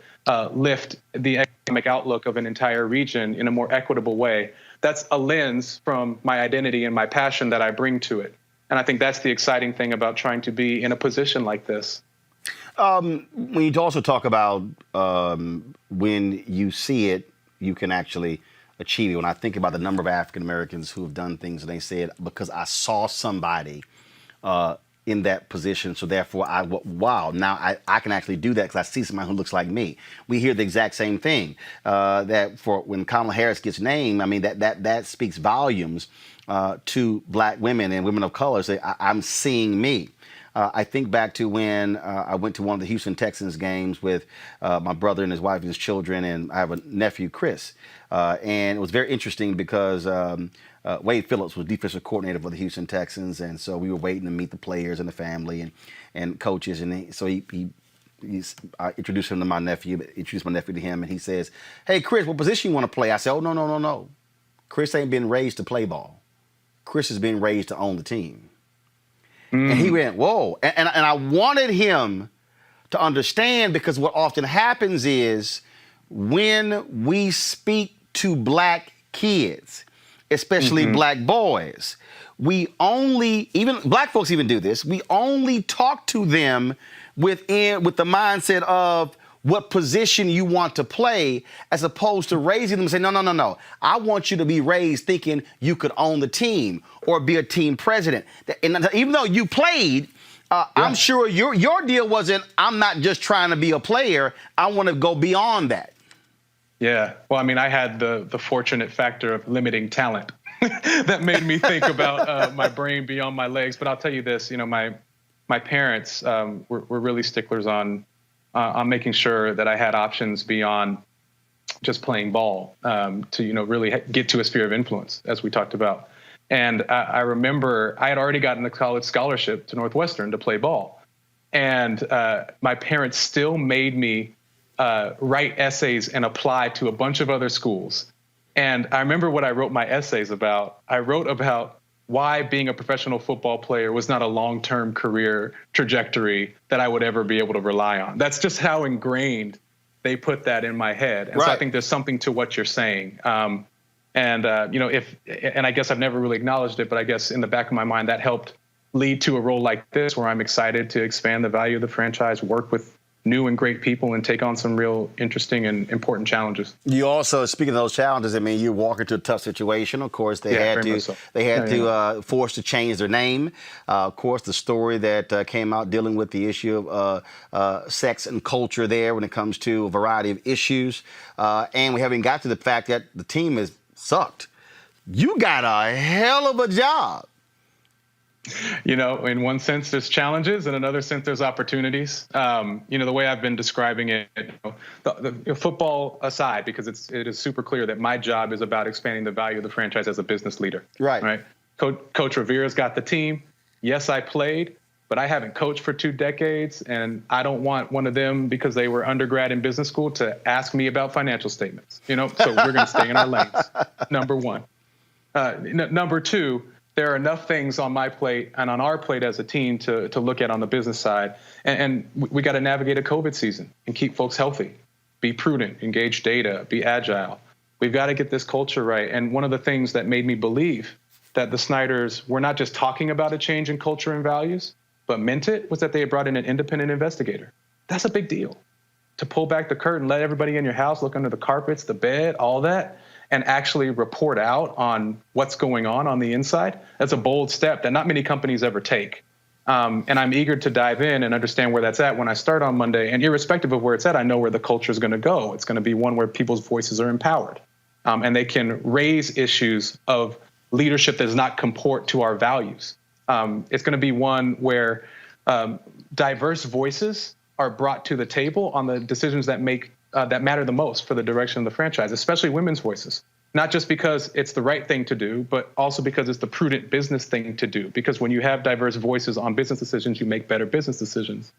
S9: lift the economic outlook of an entire region in a more equitable way? That's a lens from my identity and my passion that I bring to it. And I think that's the exciting thing about trying to be in a position like this.
S1: When you also talk about when you see it, you can actually achieve it. When I think about the number of African Americans who have done things and they said, because I saw somebody in that position, so therefore wow, now I can actually do that because I see somebody who looks like me. We hear the exact same thing, that for when Kamala Harris gets named, I mean, that speaks volumes to black women and women of color. Say, I'm seeing me. I think back to when I went to one of the Houston Texans games with my brother and his wife and his children, and I have a nephew, Chris. And it was very interesting because Wade Phillips was defensive coordinator for the Houston Texans, and so we were waiting to meet the players and the family and coaches. And so I introduced him to my nephew, introduced my nephew to him, and he says, "Hey, Chris, what position you want to play?" I said, "Oh, no. Chris ain't been raised to play ball. Chris has been raised to own the team." And he went, whoa. And I wanted him to understand, because what often happens is when we speak to black kids, especially black boys, even black folks even do this, we only talk to them with the mindset of what position you want to play, as opposed to raising them and say, no. I want you to be raised thinking you could own the team or be a team president. And even though you played, I'm sure your deal wasn't, I'm not just trying to be a player, I want to go beyond that. Yeah.
S9: Well, I mean, I had the fortunate factor of limiting talent that made me think about my brain beyond my legs. But I'll tell you this, you know, my parents were really sticklers on making sure that I had options beyond just playing ball to, you know, really get to a sphere of influence, as we talked about. And I remember I had already gotten a college scholarship to Northwestern to play ball. And my parents still made me write essays and apply to a bunch of other schools. And I remember what I wrote my essays about. I wrote about why being a professional football player was not a long-term career trajectory that I would ever be able to rely on. That's just how ingrained they put that in my head. And so I think there's something to what you're saying. You know, and I guess I've never really acknowledged it, but I guess in the back of my mind, that helped lead to a role like this, where I'm excited to expand the value of the franchise, work with new and great people, and take on some real interesting and important challenges. You also, speaking of those challenges, I mean, you walk into a tough situation. Of course, they had to force to change their name. Of course, the story that came out dealing with the issue of sex and culture there when it comes to a variety of issues. And we haven't got to the fact that the team has sucked. You got a hell of a job. You know, in one sense, there's challenges. In another sense, there's opportunities. You know, the way I've been describing it, you know, the football aside, because it is super clear that my job is about expanding the value of the franchise as a business leader. Right. Coach Rivera's got the team. Yes, I played, but I haven't coached for 2 decades, and I don't want one of them, because they were undergrad in business school, to ask me about financial statements. You know, so we're going to stay in our lanes. Number one. Number two. There are enough things on my plate and on our plate as a team to look at on the business side. And we got to navigate a COVID season and keep folks healthy, be prudent, engage data, be agile. We've got to get this culture right. And one of the things that made me believe that the Snyders were not just talking about a change in culture and values, but meant it, was that they had brought in an independent investigator. That's a big deal. To pull back the curtain, let everybody in your house look under the carpets, the bed, all that, and actually report out on what's going on the inside. That's a bold step that not many companies ever take. And I'm eager to dive in and understand where that's at when I start on Monday. And irrespective of where it's at, I know where the culture is going to go. It's going to be one where people's voices are empowered. and they can raise issues of leadership that does not comport to our values. It's going to be one where diverse voices are brought to the table on the decisions that matter the most for the direction of the franchise, especially women's voices. Not just because it's the right thing to do, but also because it's the prudent business thing to do. Because when you have diverse voices on business decisions, you make better business decisions.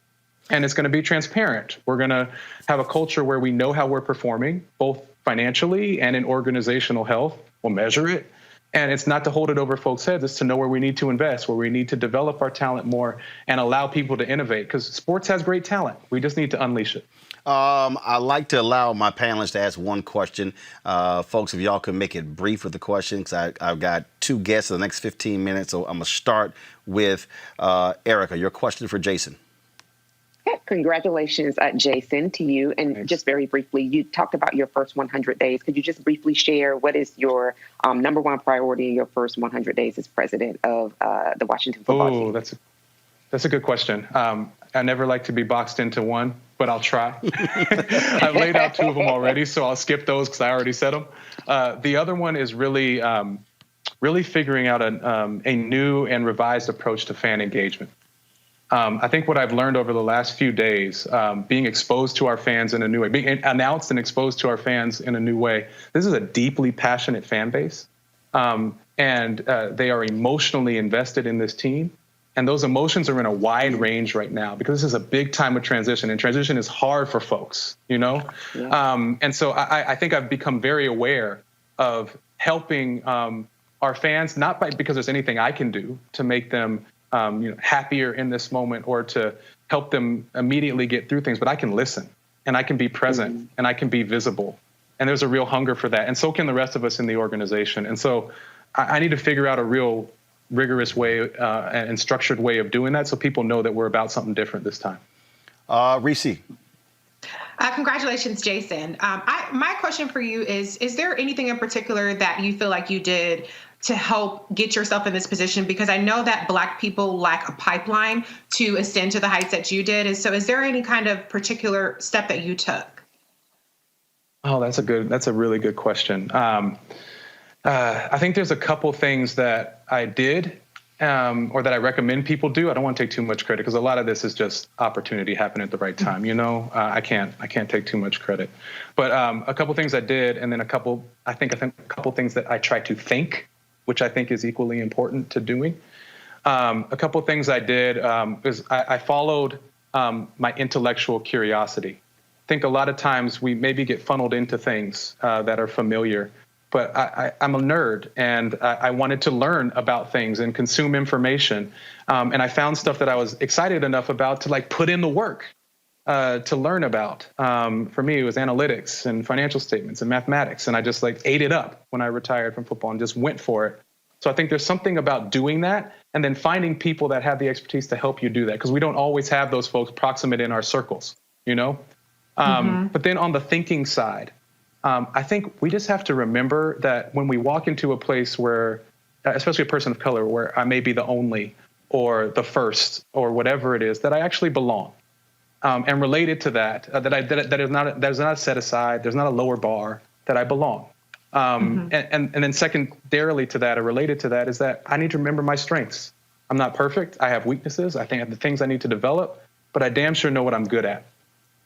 S9: And it's going to be transparent. We're going to have a culture where we know how we're performing, both financially and in organizational health. We'll measure it. And it's not to hold it over folks' heads. It's to know where we need to invest, where we need to develop our talent more and allow people to innovate. Because sports has great talent. We just need to unleash it.
S1: I like to allow my panelists to ask one question. Folks, if y'all can make it brief with the question, because I've got two guests in the next 15 minutes. So I'm going to start with Erica. Your question for Jason.
S5: Congratulations, Jason, to you. And
S9: Thanks.
S5: Just very briefly, you talked about your first 100 days. Could you just briefly share what is your number one priority in your first 100 days as president of the Washington football team?
S9: Oh, that's a good question. I never like to be boxed into one, but I'll try. I've laid out two of them already, so I'll skip those because I already said them. The other one is really figuring out a new and revised approach to fan engagement. I think what I've learned over the last few days, being exposed to our fans in a new way, being announced and exposed to our fans in a new way. This is a deeply passionate fan base, and they are emotionally invested in this team. And those emotions are in a wide range right now because this is a big time of transition, and transition is hard for folks, you know? Yeah. And so I think I've become very aware of helping our fans, not because there's anything I can do to make them happier in this moment or to help them immediately get through things, but I can listen and I can be present and I can be visible. And there's a real hunger for that. And so can the rest of us in the organization. And so I need to figure out a real rigorous way and structured way of doing that so people know that we're about something different this time.
S1: Reese.
S4: Congratulations, Jason. My question for you is there anything in particular that you feel like you did to help get yourself in this position? Because I know that Black people lack a pipeline to ascend to the heights that you did. And so is there any kind of particular step that you took?
S9: Oh, that's a really good question. I think there's a couple things that I did or that I recommend people do. I don't want to take too much credit because a lot of this is just opportunity happening at the right time. You know, I can't take too much credit, but a couple things I did, and then I think a couple things that I try to think, which I think is equally important to doing. A couple things I did is I followed my intellectual curiosity. I think a lot of times we maybe get funneled into things that are familiar. But I'm a nerd, and I wanted to learn about things and consume information. And I found stuff that I was excited enough about to put in the work to learn about. For me, it was analytics and financial statements and mathematics. And I just ate it up when I retired from football and just went for it. So I think there's something about doing that and then finding people that have the expertise to help you do that, because we don't always have those folks proximate in our circles, you know? But then on the thinking side, I think we just have to remember that when we walk into a place where, especially a person of color, where I may be the only or the first or whatever it is, that I actually belong. And related to that, that is not a set aside, there's not a lower bar, that I belong. And then secondarily to that, or related to that, is that I need to remember my strengths. I'm not perfect. I have weaknesses. I think I have the things I need to develop, but I damn sure know what I'm good at.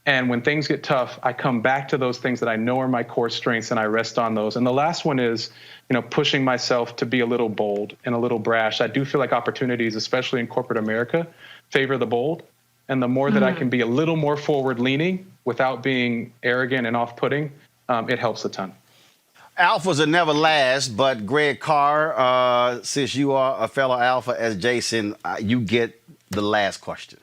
S9: And when things get tough, I come back to those things that I know are my core strengths and I rest on those. And the last one is, pushing myself to be a little bold and a little brash. I do feel like opportunities, especially in corporate America, favor the bold. And the more that I can be a little more forward leaning without being arrogant and off-putting, it helps a ton.
S1: Alphas are never last, but Greg Carr, since you are a fellow alpha as Jason, you get the last question.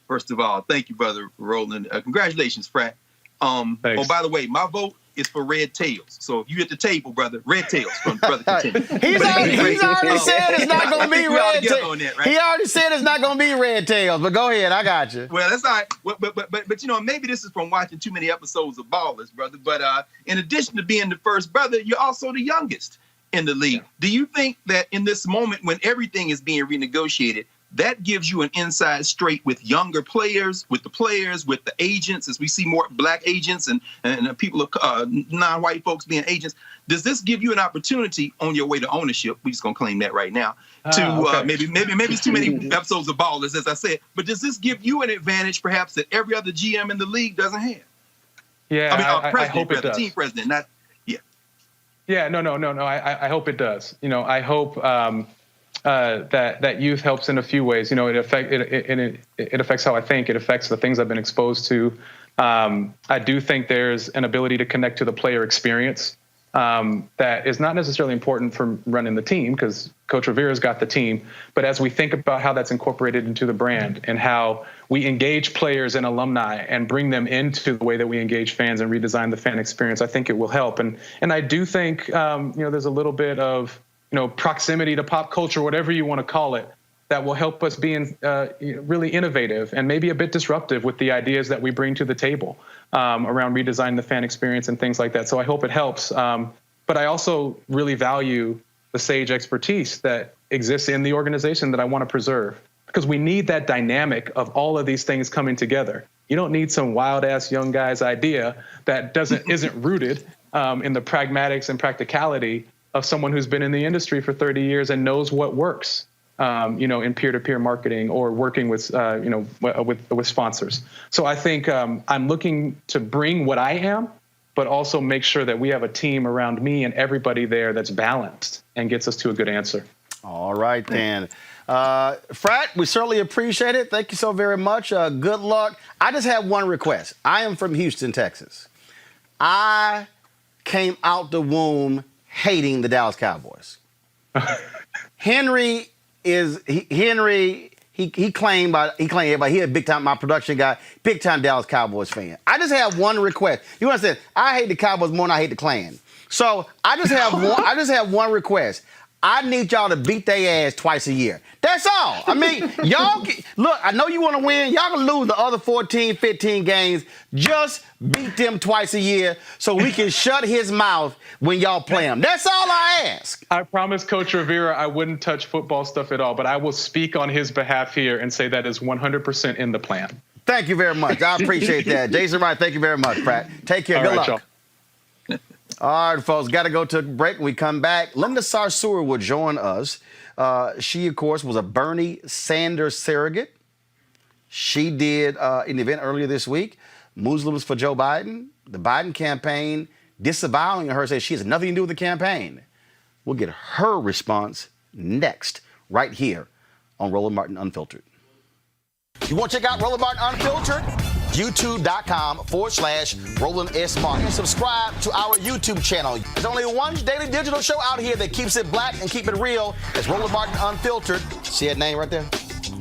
S6: First of all, thank you, Brother Roland. Congratulations, Pratt.
S9: Thanks.
S6: Oh, by the way, my vote is for red tails. So if you at the table, brother, red tails from Brother Continue.
S1: He's already said it's not going to be red tails.
S6: Right?
S1: He already said it's not going to be red tails, but go ahead. I got you.
S6: Well, that's all right. But maybe this is from watching too many episodes of Ballers, brother. But in addition to being the first brother, you're also the youngest in the league. Yeah. Do you think that in this moment when everything is being renegotiated, that gives you an inside straight with younger players, with the agents, as we see more black agents and people, non-white folks being agents. Does this give you an opportunity on your way to ownership? We're just going to claim that right now. Okay. Maybe it's too many episodes of Ballers, as I said. But does this give you an advantage, perhaps, that every other GM in the league doesn't have?
S9: Yeah,
S6: I
S9: hope it does.
S6: Team president, not.
S9: Yeah, no. I hope it does. I hope that youth helps in a few ways. It affects how I think. It affects the things I've been exposed to. I do think there's an ability to connect to the player experience that is not necessarily important for running the team, because Coach Rivera's got the team. But as we think about how that's incorporated into the brand and how we engage players and alumni and bring them into the way that we engage fans and redesign the fan experience, I think it will help. And I do think there's a little bit of proximity to pop culture, whatever you want to call it, that will help us being really innovative and maybe a bit disruptive with the ideas that we bring to the table around redesigning the fan experience and things like that. So I hope it helps. But I also really value the sage expertise that exists in the organization that I want to preserve, because we need that dynamic of all of these things coming together. You don't need some wild ass young guy's idea that isn't rooted in the pragmatics and practicality of someone who's been in the industry for 30 years and knows what works, in peer-to-peer marketing or working with sponsors. So I think I'm looking to bring what I am, but also make sure that we have a team around me and everybody there that's balanced and gets us to a good answer.
S1: All right, then. Frat, we certainly appreciate it. Thank you so very much. Good luck. I just have one request. I am from Houston, Texas. I came out the womb hating the Dallas Cowboys. Henry claimed everybody, he a big time, my production guy, big time Dallas Cowboys fan. I just have one request. You understand? I hate the Cowboys more than I hate the Klan. So I just have one request. I need y'all to beat their ass twice a year. That's all. I mean, y'all, look, I know you want to win. Y'all can lose the other 14, 15 games. Just beat them twice a year so we can shut his mouth when y'all play him. That's all I ask.
S9: I promised Coach Rivera I wouldn't touch football stuff at all, but I will speak on his behalf here and say that is 100% in the plan.
S1: Thank you very much. I appreciate that. Jason Wright, thank you very much, Pratt. Take care. Good luck. Y'all. All right, folks, got to go to a break. When we come back, Linda Sarsour will join us. She, of course, was a Bernie Sanders surrogate. She did an event earlier this week, Muslims for Joe Biden. The Biden campaign disavowing her, says she has nothing to do with the campaign. We'll get her response next, right here on Roland Martin Unfiltered. You want to check out Roland Martin Unfiltered? YouTube.com/Roland S. Martin. And subscribe to our YouTube channel. There's only one daily digital show out here that keeps it black and keep it real. It's Roland Martin Unfiltered. See that name right there?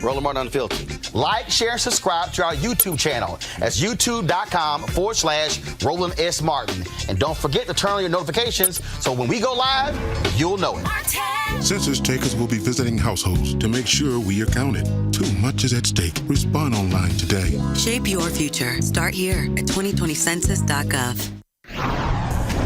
S1: Roland Martin Unfiltered. Like, share, and subscribe to our YouTube channel. That's YouTube.com/Roland S. Martin. And don't forget to turn on your notifications so when we go live, you'll know it.
S10: Census takers will be visiting households to make sure we are counted. Too much is at stake. Respond online today.
S11: Shape your future. Start here at 2020census.gov.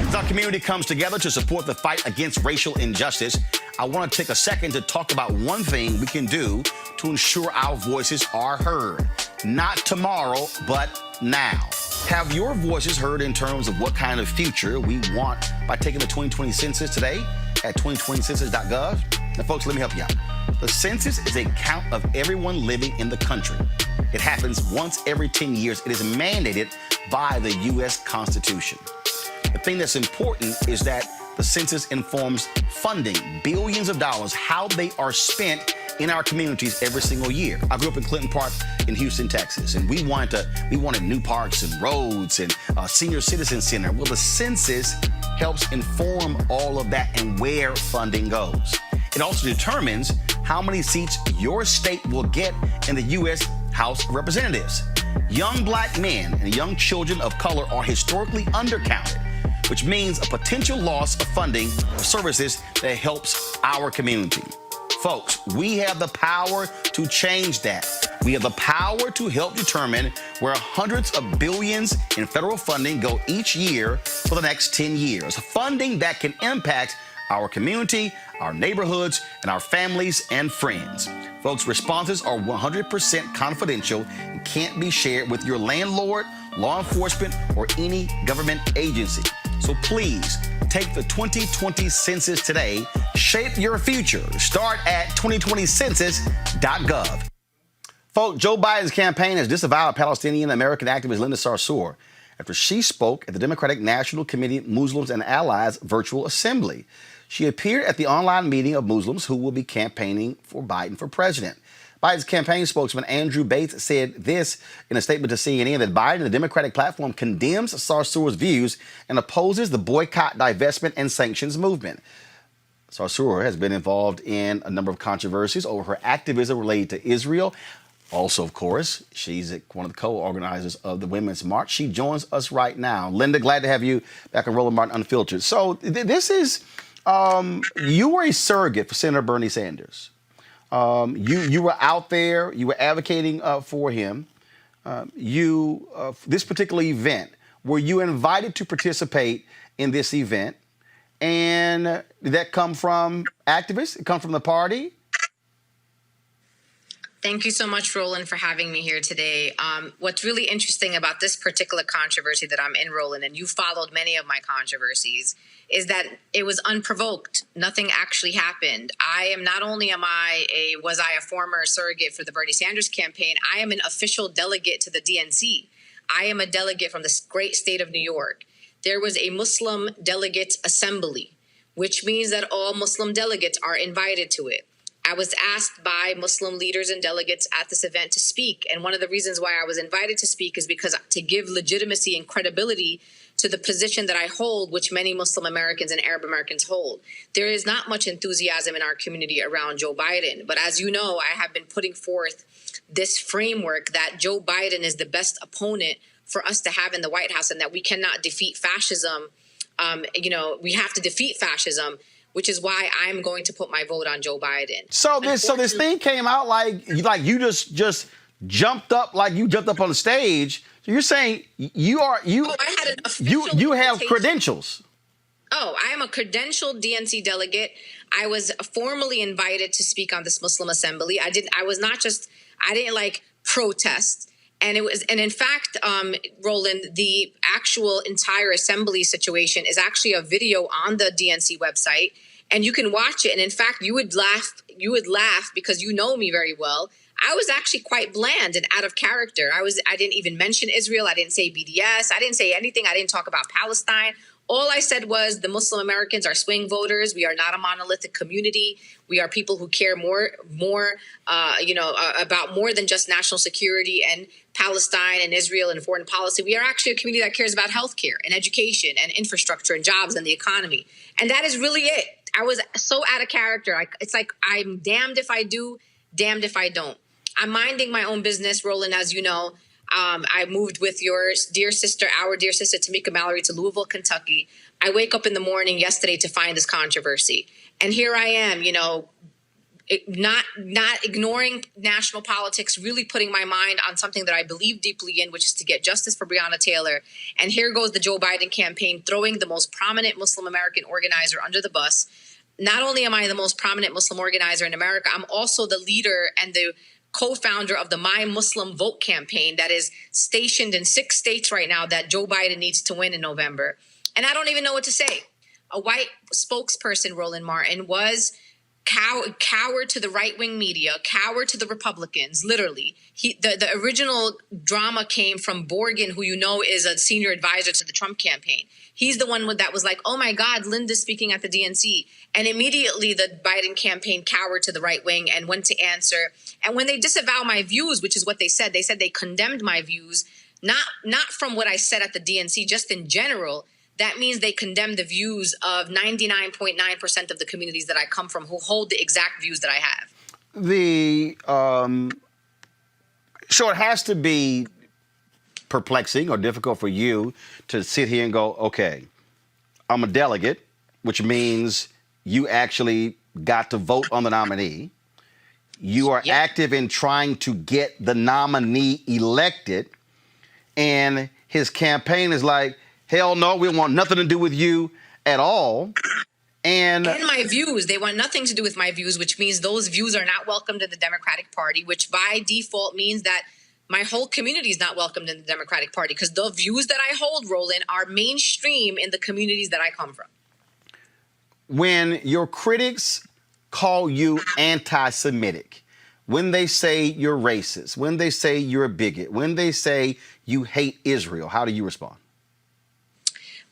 S1: As our community comes together to support the fight against racial injustice, I want to take a second to talk about one thing we can do to ensure our voices are heard. Not tomorrow, but now. Have your voices heard in terms of what kind of future we want by taking the 2020 census today at 2020census.gov? Now, folks, let me help you out. The census is a count of everyone living in the country. It happens once every 10 years. It is mandated by the U.S. Constitution. The thing that's important is that the census informs funding, billions of dollars, how they are spent in our communities every single year. I grew up in Clinton Park in Houston, Texas, and we wanted new parks and roads and a senior citizen center. Well, the census helps inform all of that and where funding goes. It also determines how many seats your state will get in the U.S. House of Representatives. Young black men and young children of color are historically undercounted, which means a potential loss of funding of services that helps our community. Folks, we have the power to change that. We have the power to help determine where hundreds of billions in federal funding go each year for the next 10 years. Funding that can impact our community, our neighborhoods, and our families and friends. Folks, responses are 100% confidential and can't be shared with your landlord, law enforcement, or any government agency. So please take the 2020 census today. Shape your future. Start at 2020census.gov. Folks, Joe Biden's campaign has disavowed Palestinian-American activist Linda Sarsour after she spoke at the Democratic National Committee Muslims and Allies virtual assembly. She appeared at the online meeting of Muslims who will be campaigning for Biden for president. Biden's campaign spokesman Andrew Bates said this in a statement to CNN that Biden and the Democratic platform condemns Sarsour's views and opposes the boycott, divestment, and sanctions movement. Sarsour has been involved in a number of controversies over her activism related to Israel. Also, of course, she's one of the co-organizers of the Women's March. She joins us right now. Linda, glad to have you back on Roland Martin Unfiltered. So this is, you were a surrogate for Senator Bernie Sanders. You were out there, you were advocating for him. This particular event, were you invited to participate in this event? And did that come from activists? It come from the party?
S12: Thank you so much, Roland, for having me here today. What's really interesting about this particular controversy that I'm in, Roland, and you followed many of my controversies, is that it was unprovoked. Nothing actually happened. Was I a former surrogate for the Bernie Sanders campaign? I am an official delegate to the DNC. I am a delegate from the great state of New York. There was a Muslim delegates assembly, which means that all Muslim delegates are invited to it. I was asked by Muslim leaders and delegates at this event to speak. And one of the reasons why I was invited to speak is because to give legitimacy and credibility to the position that I hold, which many Muslim Americans and Arab Americans hold. There is not much enthusiasm in our community around Joe Biden. But as you know, I have been putting forth this framework that Joe Biden is the best opponent for us to have in the White House and that we cannot defeat fascism. We have to defeat fascism, which is why I'm going to put my vote on Joe Biden. So
S1: this thing came out like you just jumped up like you jumped up on the stage. So you're saying you have credentials.
S12: Oh, I am a credentialed DNC delegate. I was formally invited to speak on this Muslim assembly. I didn't protest. And in fact, Roland, the actual entire assembly situation is actually a video on the DNC website, and you can watch it. And in fact, you would laugh because you know me very well. I was actually quite bland and out of character. I didn't even mention Israel. I didn't say BDS. I didn't say anything. I didn't talk about Palestine. All I said was the Muslim Americans are swing voters. We are not a monolithic community. We are people who care about more than just national security and Palestine and Israel and foreign policy. We are actually a community that cares about healthcare and education and infrastructure and jobs and the economy. And that is really it. I was so out of character. It's like I'm damned if I do, damned if I don't. I'm minding my own business, Roland, as you know. I moved with our dear sister, Tamika Mallory, to Louisville, Kentucky. I wake up in the morning yesterday to find this controversy. And here I am, not ignoring national politics, really putting my mind on something that I believe deeply in, which is to get justice for Breonna Taylor. And here goes the Joe Biden campaign throwing the most prominent Muslim American organizer under the bus. Not only am I the most prominent Muslim organizer in America, I'm also the leader and the co-founder of the My Muslim Vote campaign that is stationed in 6 states right now that Joe Biden needs to win in November. And I don't even know what to say. A white spokesperson, Roland Martin, was coward to the right-wing media, coward to the Republicans, literally. The original drama came from Borgen, who you know is a senior advisor to the Trump campaign. He's the one that was like, oh my God, Linda's speaking at the DNC. And immediately the Biden campaign cowered to the right wing and went to answer. And when they disavow my views, which is what they said they condemned my views, not from what I said at the DNC, just in general. That means they condemn the views of 99.9% of the communities that I come from who hold the exact views that I have.
S1: So it has to be perplexing or difficult for you to sit here and go, okay, I'm a delegate, which means you actually got to vote on the nominee. You are active in trying to get the nominee elected. And his campaign is like, hell no, we want nothing to do with you at all. And
S12: my views. They want nothing to do with my views, which means those views are not welcomed in the Democratic Party, which by default means that my whole community is not welcomed in the Democratic Party, because the views that I hold, Roland, are mainstream in the communities that I come from.
S1: when your critics call you anti-Semitic, when they say you're racist, when they say you're a bigot, when they say you hate Israel, how do you respond?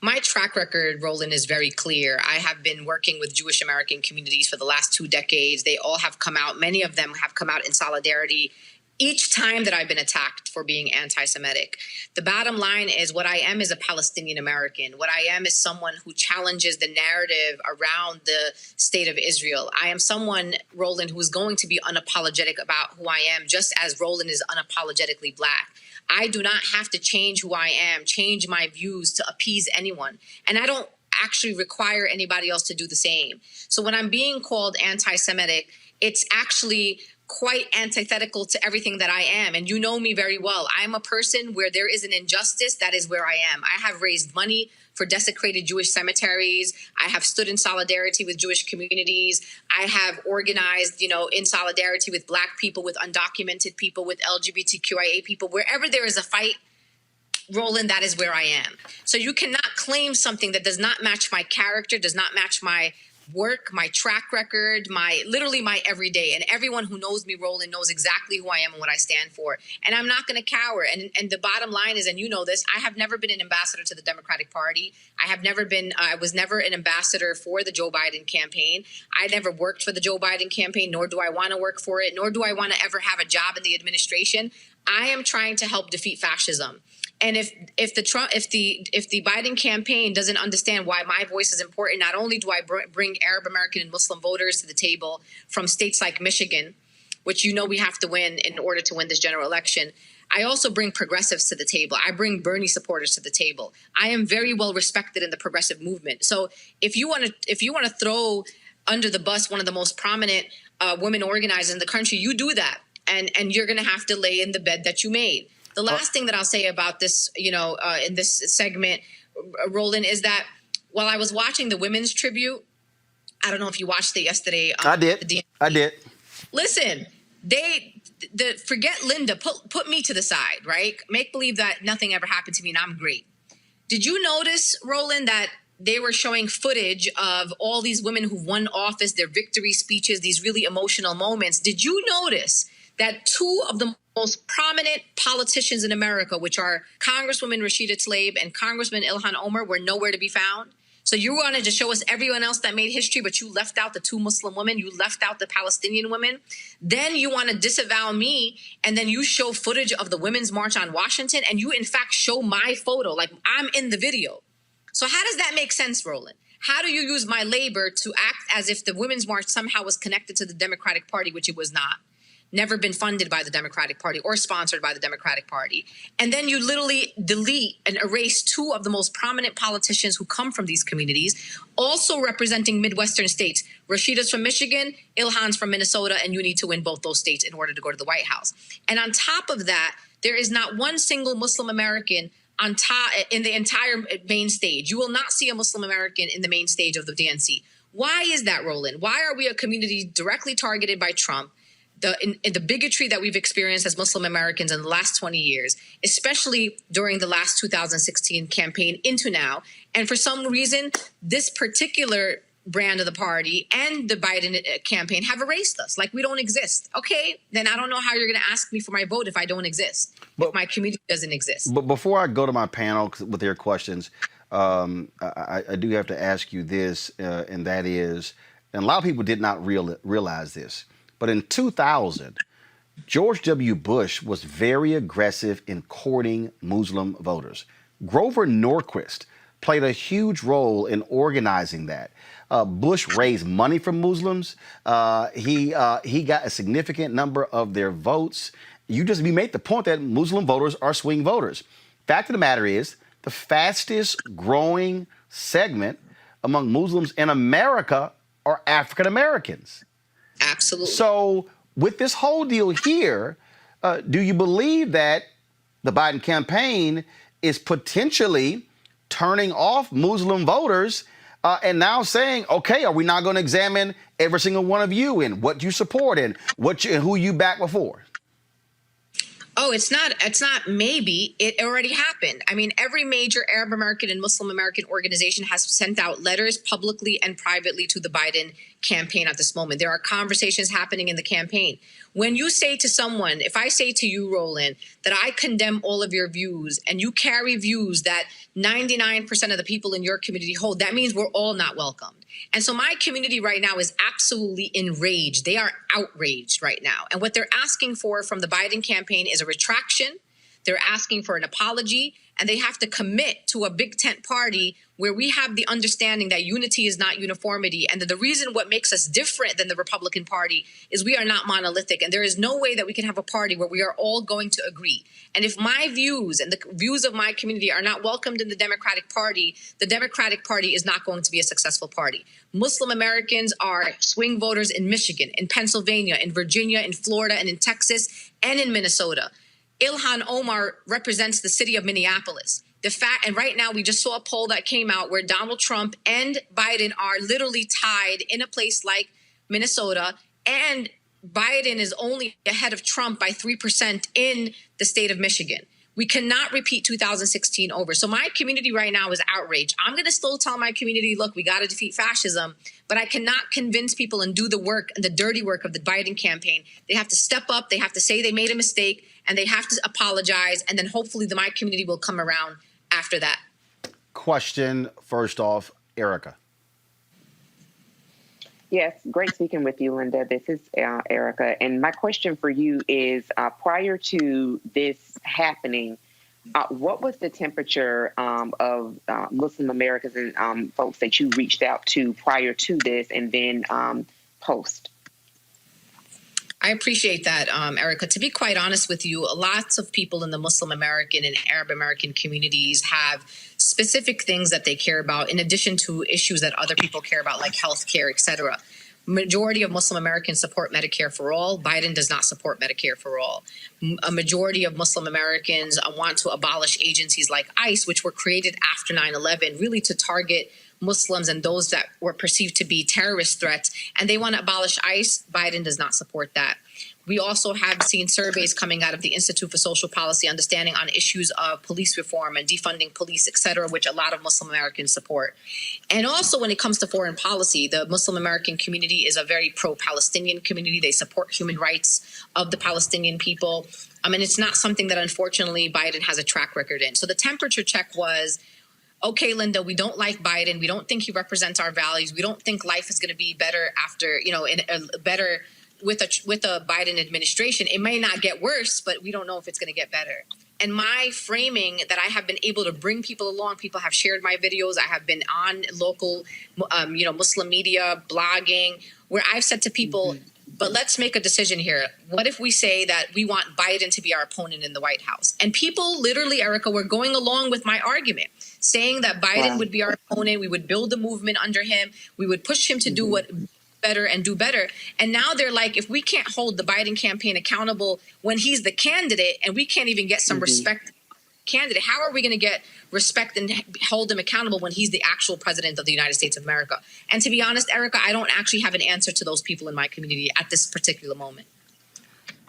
S12: My track record, Roland, is very clear. I have been working with Jewish American communities for the last 2 decades. They all have come out. Many of them have come out in solidarity each time that I've been attacked for being anti-Semitic. The bottom line is what I am is a Palestinian American. What I am is someone who challenges the narrative around the state of Israel. I am someone, Roland, who is going to be unapologetic about who I am, just as Roland is unapologetically Black. I do not have to change who I am, change my views to appease anyone. And I don't actually require anybody else to do the same. So when I'm being called anti-Semitic, it's actually quite antithetical to everything that I am. And you know me very well. I'm a person where there is an injustice, that is where I am. I have raised money for desecrated Jewish cemeteries. I have stood in solidarity with Jewish communities. I have organized, in solidarity with Black people, with undocumented people, with LGBTQIA people. Wherever there is a fight, Roland, that is where I am. So you cannot claim something that does not match my character, does not match my work, my track record, literally my everyday. And everyone who knows me, Roland, knows exactly who I am and what I stand for. And I'm not going to cower. And the bottom line is, and you know this, I have never been an ambassador to the Democratic Party. I was never an ambassador for the Joe Biden campaign. I never worked for the Joe Biden campaign, nor do I want to work for it, nor do I want to ever have a job in the administration. I am trying to help defeat fascism. And if the Biden campaign doesn't understand why my voice is important, not only do I bring Arab American and Muslim voters to the table from states like Michigan, which we have to win in order to win this general election, I also bring progressives to the table. I bring Bernie supporters to the table. I am very well respected in the progressive movement. So if you want to throw under the bus one of the most prominent women organizers in the country, you do that, and you're going to have to lay in the bed that you made. The last thing that I'll say about this, in this segment, Roland, is that while I was watching the women's tribute, I don't know if you watched it yesterday.
S1: I did.
S12: Listen, forget Linda, put me to the side, right? Make believe that nothing ever happened to me and I'm great. Did you notice, Roland, that they were showing footage of all these women who won office, their victory speeches, these really emotional moments? Did you notice that 2 of the most prominent politicians in America, which are Congresswoman Rashida Tlaib and Congressman Ilhan Omar, were nowhere to be found? So you wanted to show us everyone else that made history, but you left out the 2 Muslim women, you left out the Palestinian women. Then you want to disavow me, and then you show footage of the Women's March on Washington, and you in fact show my photo, like I'm in the video. So how does that make sense, Roland? How do you use my labor to act as if the Women's March somehow was connected to the Democratic Party, which it was not? Never been funded by the Democratic Party or sponsored by the Democratic Party. And then you literally delete and erase 2 of the most prominent politicians who come from these communities, also representing Midwestern states. Rashida's from Michigan, Ilhan's from Minnesota, and you need to win both those states in order to go to the White House. And on top of that, there is not one single Muslim American on top in the entire main stage. You will not see a Muslim American in the main stage of the DNC. Why is that, Roland? Why are we a community directly targeted by Trump? The bigotry that we've experienced as Muslim Americans in the last 20 years, especially during the last 2016 campaign into now. And for some reason, this particular brand of the party and the Biden campaign have erased us, like we don't exist. Okay, then I don't know how you're going to ask me for my vote if I don't exist, if my community doesn't exist.
S1: But before I go to my panel with their questions, I do have to ask you this, and that is, and a lot of people did not realize this, but in 2000, George W. Bush was very aggressive in courting Muslim voters. Grover Norquist played a huge role in organizing that. Bush raised money from Muslims. He got a significant number of their votes. You made the point that Muslim voters are swing voters. Fact of the matter is, the fastest growing segment among Muslims in America are African Americans.
S12: Absolutely.
S1: So with this whole deal here, do you believe that the Biden campaign is potentially turning off Muslim voters and now saying, okay, are we not going to examine every single one of you and what you support and who you backed before?
S12: Oh, it's not maybe. It already happened. I mean, every major Arab American and Muslim American organization has sent out letters publicly and privately to the Biden campaign at this moment. There are conversations happening in the campaign. When you say to someone, if I say to you, Roland, that I condemn all of your views and you carry views that 99% of the people in your community hold, that means we're all not welcomed. And so my community right now is absolutely enraged. They are outraged right now. And what they're asking for from the Biden campaign is a retraction. They're asking for an apology, and they have to commit to a big tent party where we have the understanding that unity is not uniformity. And that the reason what makes us different than the Republican Party is we are not monolithic. And there is no way that we can have a party where we are all going to agree. And if my views and the views of my community are not welcomed in the Democratic Party, the Democratic Party is not going to be a successful party. Muslim Americans are swing voters in Michigan, in Pennsylvania, in Virginia, in Florida, and in Texas, and in Minnesota. Ilhan Omar represents the city of Minneapolis. And right now we just saw a poll that came out where Donald Trump and Biden are literally tied in a place like Minnesota, and Biden is only ahead of Trump by 3% in the state of Michigan. We cannot repeat 2016 over. So my community right now is outraged. I'm going to still tell my community, look, we got to defeat fascism, but I cannot convince people and do the work and the dirty work of the Biden campaign. They have to step up. They have to say they made a mistake, and they have to apologize. And then hopefully my community will come around after that.
S1: Question first off, Erica.
S5: Yes, great speaking with you, Linda. This is Erica. And my question for you is, prior to this happening, what was the temperature of Muslim Americans and folks that you reached out to prior to this and then post?
S12: I appreciate that, Erica. To be quite honest with you, lots of people in the Muslim American and Arab American communities have specific things that they care about, in addition to issues that other people care about, like health care, et cetera. Majority of Muslim Americans support Medicare for all. Biden does not support Medicare for all. A majority of Muslim Americans want to abolish agencies like ICE, which were created after 9/11, really to target Muslims and those that were perceived to be terrorist threats, and they want to abolish ICE. Biden does not support that. We also have seen surveys coming out of the Institute for Social Policy Understanding on issues of police reform and defunding police, et cetera, which a lot of Muslim Americans support. And also when it comes to foreign policy, the Muslim American community is a very pro-Palestinian community. They support human rights of the Palestinian people. And it's not something that, unfortunately, Biden has a track record in. So the temperature check was, okay, Linda, we don't like Biden. We don't think he represents our values. We don't think life is going to be better after, better with a Biden administration. It may not get worse, but we don't know if it's going to get better. And my framing that I have been able to bring people along, people have shared my videos. I have been on local, Muslim media, blogging, where I've said to people, but let's make a decision here. What if we say that we want Biden to be our opponent in the White House? And people literally, Erica, were going along with my argument, saying that Biden would be our opponent. We would build a movement under him. We would push him to do what better and do better. And now they're like, if we can't hold the Biden campaign accountable when he's the candidate and we can't even get some respect candidate, how are we going to get respect and hold him accountable when he's the actual president of the United States of America? And to be honest, Erica, I don't actually have an answer to those people in my community at this particular moment.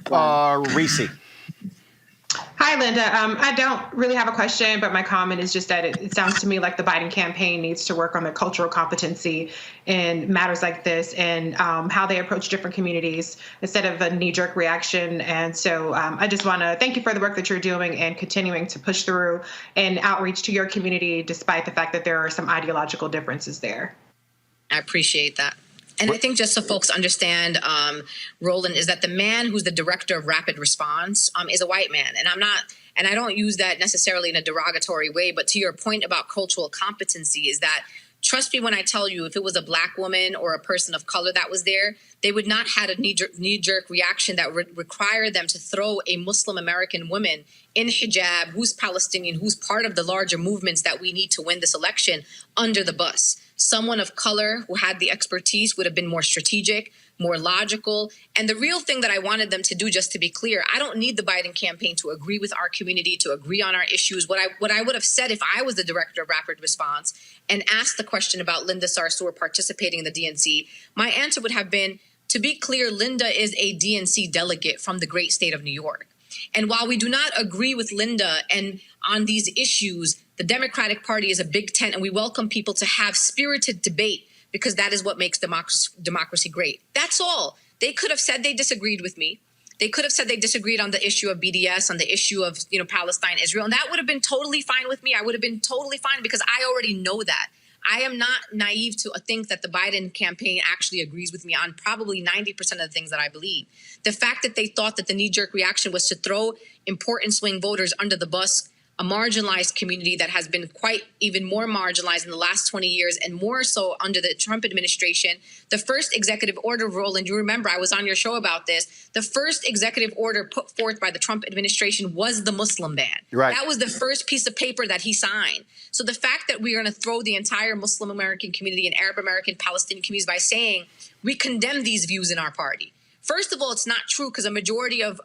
S1: Reese.
S4: Hi, Linda. I don't really have a question, but my comment is just that it sounds to me like the Biden campaign needs to work on their cultural competency in matters like this and how they approach different communities instead of a knee-jerk reaction. And so I just want to thank you for the work that you're doing and continuing to push through and outreach to your community, despite the fact that there are some ideological differences there.
S12: I appreciate that. And I think just so folks understand, Roland, is that the man who's the director of rapid response is a white man. And I don't use that necessarily in a derogatory way, but to your point about cultural competency is that, trust me when I tell you, if it was a black woman or a person of color that was there, they would not have a knee-jerk reaction that would require them to throw a Muslim American woman in hijab, who's Palestinian, who's part of the larger movements that we need to win this election, under the bus. Someone of color who had the expertise would have been more strategic. more logical. And the real thing that I wanted them to do, just to be clear, I don't need the Biden campaign to agree with our community, to agree on our issues. What I would have said if I was the director of rapid response and asked the question about Linda Sarsour participating in the DNC, my answer would have been, to be clear, Linda is a DNC delegate from the great state of New York. And while we do not agree with Linda and on these issues, the Democratic Party is a big tent, and we welcome people to have spirited debate, because that is what makes democracy great. That's all. They could have said they disagreed with me. They could have said they disagreed on the issue of BDS, on the issue of, Palestine, Israel, and that would have been totally fine with me. I would have been totally fine, because I already know that. I am not naive to think that the Biden campaign actually agrees with me on probably 90% of the things that I believe. The fact that they thought that the knee-jerk reaction was to throw important swing voters under the bus, a marginalized community that has been quite even more marginalized in the last 20 years, and more so under the Trump administration. The first executive order, Roland, you remember I was on your show about this. The first executive order put forth by the Trump administration was the Muslim ban.
S1: Right.
S12: That was the first piece of paper that he signed. So the fact that we're going to throw the entire Muslim American community and Arab American Palestinian communities by saying we condemn these views in our party. First of all, it's not true, because a majority of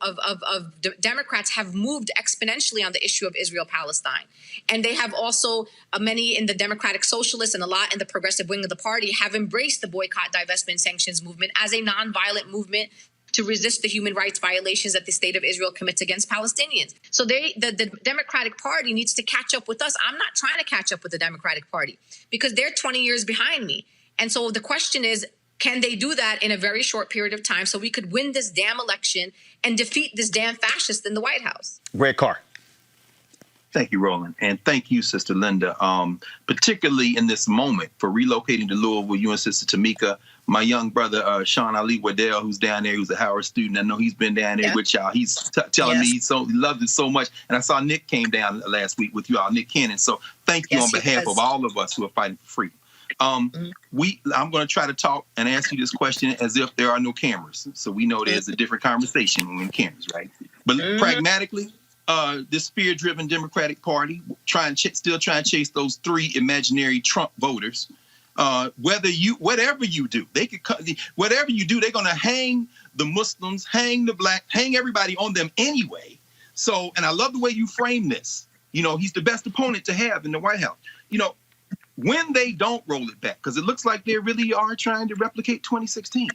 S12: Democrats have moved exponentially on the issue of Israel-Palestine. And they have also, many in the Democratic Socialists and a lot in the progressive wing of the party have embraced the boycott, divestment, sanctions movement as a nonviolent movement to resist the human rights violations that the state of Israel commits against Palestinians. So the Democratic Party needs to catch up with us. I'm not trying to catch up with the Democratic Party, because they're 20 years behind me. And so the question is, can they do that in a very short period of time so we could win this damn election and defeat this damn fascist in the White House?
S1: Greg Carr.
S6: Thank you, Roland. And thank you, Sister Linda, particularly in this moment for relocating to Louisville, you and Sister Tamika. My young brother, Sean Ali Waddell, who's down there, who's a Howard student. I know he's been down there with y'all. He's telling me he loved it so much. And I saw Nick came down last week with you all, Nick Cannon. So thank you on behalf of all of us who are fighting for freedom. I'm going to try to talk and ask you this question as if there are no cameras. So we know there's a different conversation when cameras, right? But pragmatically, this fear-driven Democratic Party still trying to chase those three imaginary Trump voters. Whatever you do, whatever you do, they're going to hang the Muslims, hang the black, hang everybody on them anyway. So, and I love the way you frame this. He's the best opponent to have in the White House. When they don't roll it back, because it looks like they really are trying to replicate 2016.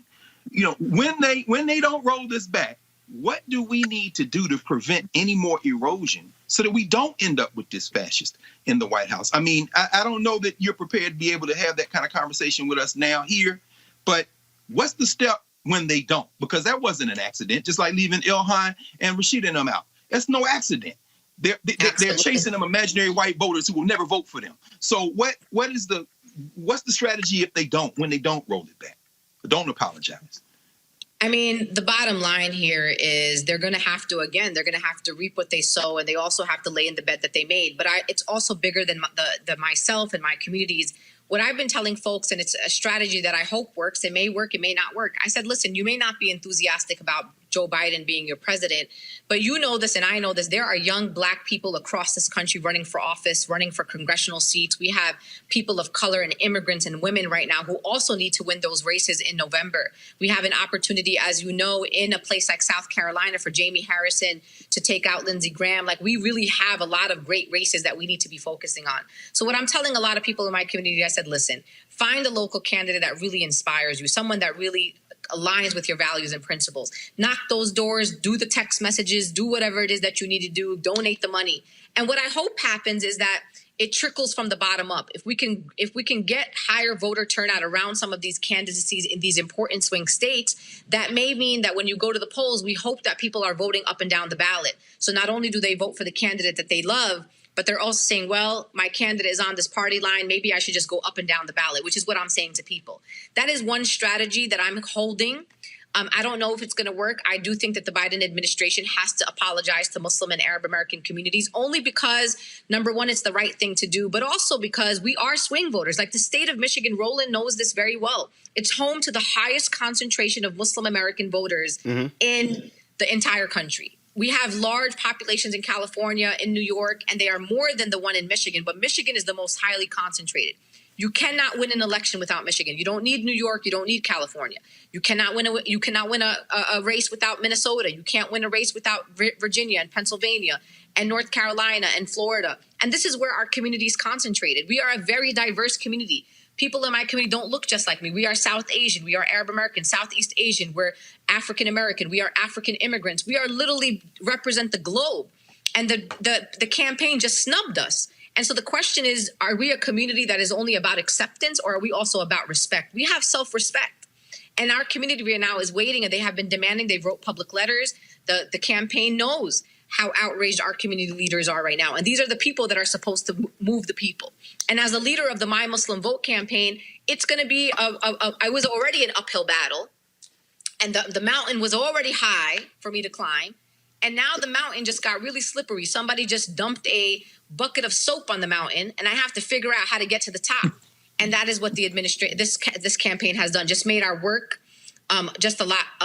S6: When they don't roll this back, what do we need to do to prevent any more erosion so that we don't end up with this fascist in the White House? I mean, I don't know that you're prepared to be able to have that kind of conversation with us now here, but what's the step when they don't? Because that wasn't an accident, just like leaving Ilhan and Rashida and them out. That's no accident. They're chasing them imaginary white voters who will never vote for them. So what's the strategy if when they don't roll it back? Don't apologize.
S12: I mean, the bottom line here is they're going to have to reap what they sow, and they also have to lay in the bed that they made. But it's also bigger than the myself and my communities. What I've been telling folks, and it's a strategy that I hope works, it may work, it may not work. I said, listen, you may not be enthusiastic about Joe Biden being your president, but you know this and I know this. There are young black people across this country running for office, running for congressional seats. We have people of color and immigrants and women right now who also need to win those races in November. We have an opportunity, as you know, in a place like South Carolina for Jamie Harrison to take out Lindsey Graham. Like, we really have a lot of great races that we need to be focusing on. So what I'm telling a lot of people in my community, I said, listen, find a local candidate that really inspires you, someone that really aligns with your values and principles. Knock those doors, do the text messages, do whatever it is that you need to do, donate the money. And what I hope happens is that it trickles from the bottom up. If we can get higher voter turnout around some of these candidacies in these important swing states, that may mean that when you go to the polls, we hope that people are voting up and down the ballot. So not only do they vote for the candidate that they love, but they're also saying, well, my candidate is on this party line. Maybe I should just go up and down the ballot, which is what I'm saying to people. That is one strategy that I'm holding. I don't know if it's going to work. I do think that the Biden administration has to apologize to Muslim and Arab American communities, only because, number one, it's the right thing to do, but also because we are swing voters. Like the state of Michigan, Roland knows this very well. It's home to the highest concentration of Muslim American voters in the entire country. We have large populations in California, in New York, and they are more than the one in Michigan, but Michigan is the most highly concentrated. You cannot win an election without Michigan. You don't need New York. You don't need California. You cannot win a race without Minnesota. You can't win a race without Virginia and Pennsylvania and North Carolina and Florida. And this is where our community is concentrated. We are a very diverse community. People in my community don't look just like me. We are South Asian. We are Arab American, Southeast Asian. We're African American. We are African immigrants. We are literally represent the globe. And the campaign just snubbed us. And so the question is, are we a community that is only about acceptance, or are we also about respect? We have self-respect. And our community right now is waiting, and they have been demanding. They wrote public letters. The campaign knows how outraged our community leaders are right now. And these are the people that are supposed to move the people. And as a leader of the My Muslim Vote campaign, it's going to be I was already an uphill battle, and the mountain was already high for me to climb. And now the mountain just got really slippery. Somebody just dumped a bucket of soap on the mountain, and I have to figure out how to get to the top. And that is what the this campaign has done. Just made our work just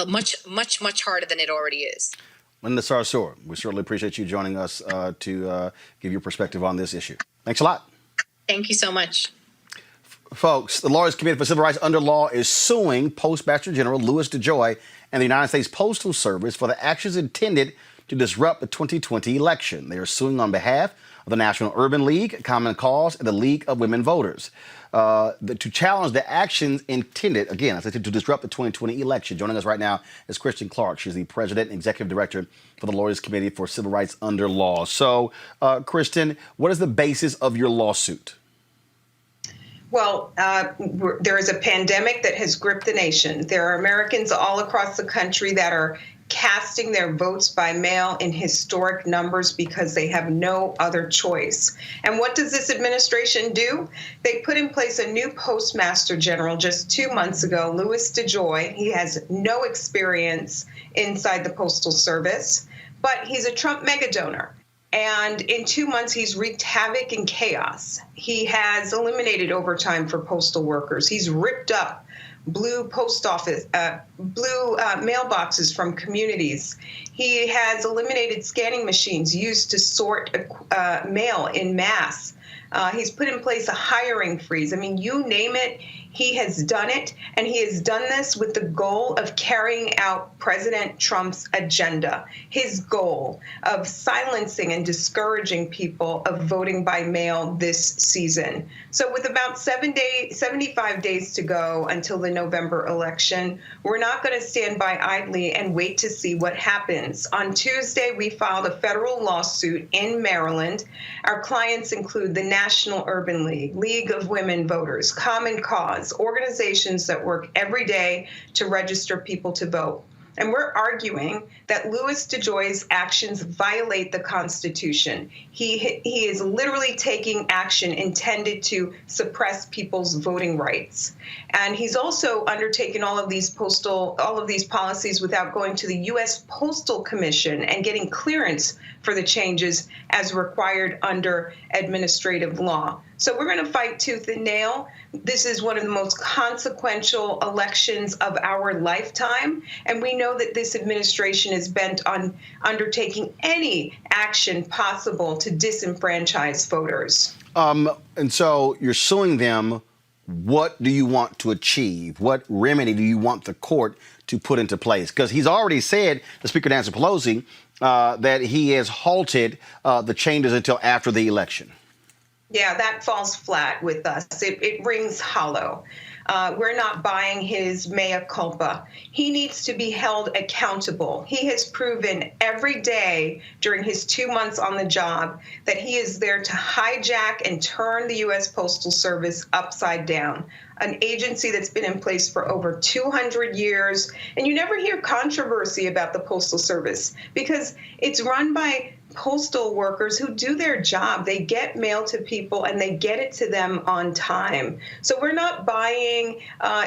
S12: much harder than it already is.
S1: Linda Sarsour, we certainly appreciate you joining us to give your perspective on this issue. Thanks a lot.
S12: Thank you so much.
S1: Folks, the Lawyers Committee for Civil Rights Under Law is suing Postmaster General Louis DeJoy and the United States Postal Service for the actions intended to disrupt the 2020 election. They are suing on behalf of the National Urban League, Common Cause, and the League of Women Voters to challenge the actions intended, again, as I said, to disrupt the 2020 election. Joining us right now is Kristen Clark. She's the President and Executive Director for the Lawyers Committee for Civil Rights Under Law. So, Kristen, what is the basis of your lawsuit?
S13: Well, there is a pandemic that has gripped the nation. There are Americans all across the country that are casting their votes by mail in historic numbers because they have no other choice. And what does this administration do? They put in place a new Postmaster General just 2 months ago, Louis DeJoy. He has no experience inside the Postal Service, but he's a Trump megadonor. And in 2 months, he's wreaked havoc and chaos. He has eliminated overtime for postal workers. He's ripped up blue mailboxes from communities. He has eliminated scanning machines used to sort mail in mass. He's put in place a hiring freeze. I mean, you name it, he has done it. And he has done this with the goal of carrying out President Trump's agenda, his goal of silencing and discouraging people of voting by mail this season. So with about 75 days to go until the November election, we're not going to stand by idly and wait to see what happens. On Tuesday, we filed a federal lawsuit in Maryland. Our clients include the National Urban League, League of Women Voters, Common Cause, organizations that work every day to register people to vote. And we're arguing that Louis DeJoy's actions violate the Constitution. He is literally taking action intended to suppress people's voting rights. And he's also undertaken all of these policies without going to the U.S. Postal Commission and getting clearance for the changes as required under administrative law. So we're going to fight tooth and nail. This is one of the most consequential elections of our lifetime. And we know that this administration is bent on undertaking any action possible to disenfranchise voters.
S1: And so you're suing them. What do you want to achieve? What remedy do you want the court to put into place? Because he's already said, the Speaker Nancy Pelosi, that he has halted the changes until after the election.
S13: Yeah, that falls flat with us. It rings hollow. We're not buying his mea culpa. He needs to be held accountable. He has proven every day during his 2 months on the job that he is there to hijack and turn the U.S. Postal Service upside down, an agency that's been in place for over 200 years. And you never hear controversy about the Postal Service because it's run by postal workers who do their job. They get mail to people and they get it to them on time. So we're not buying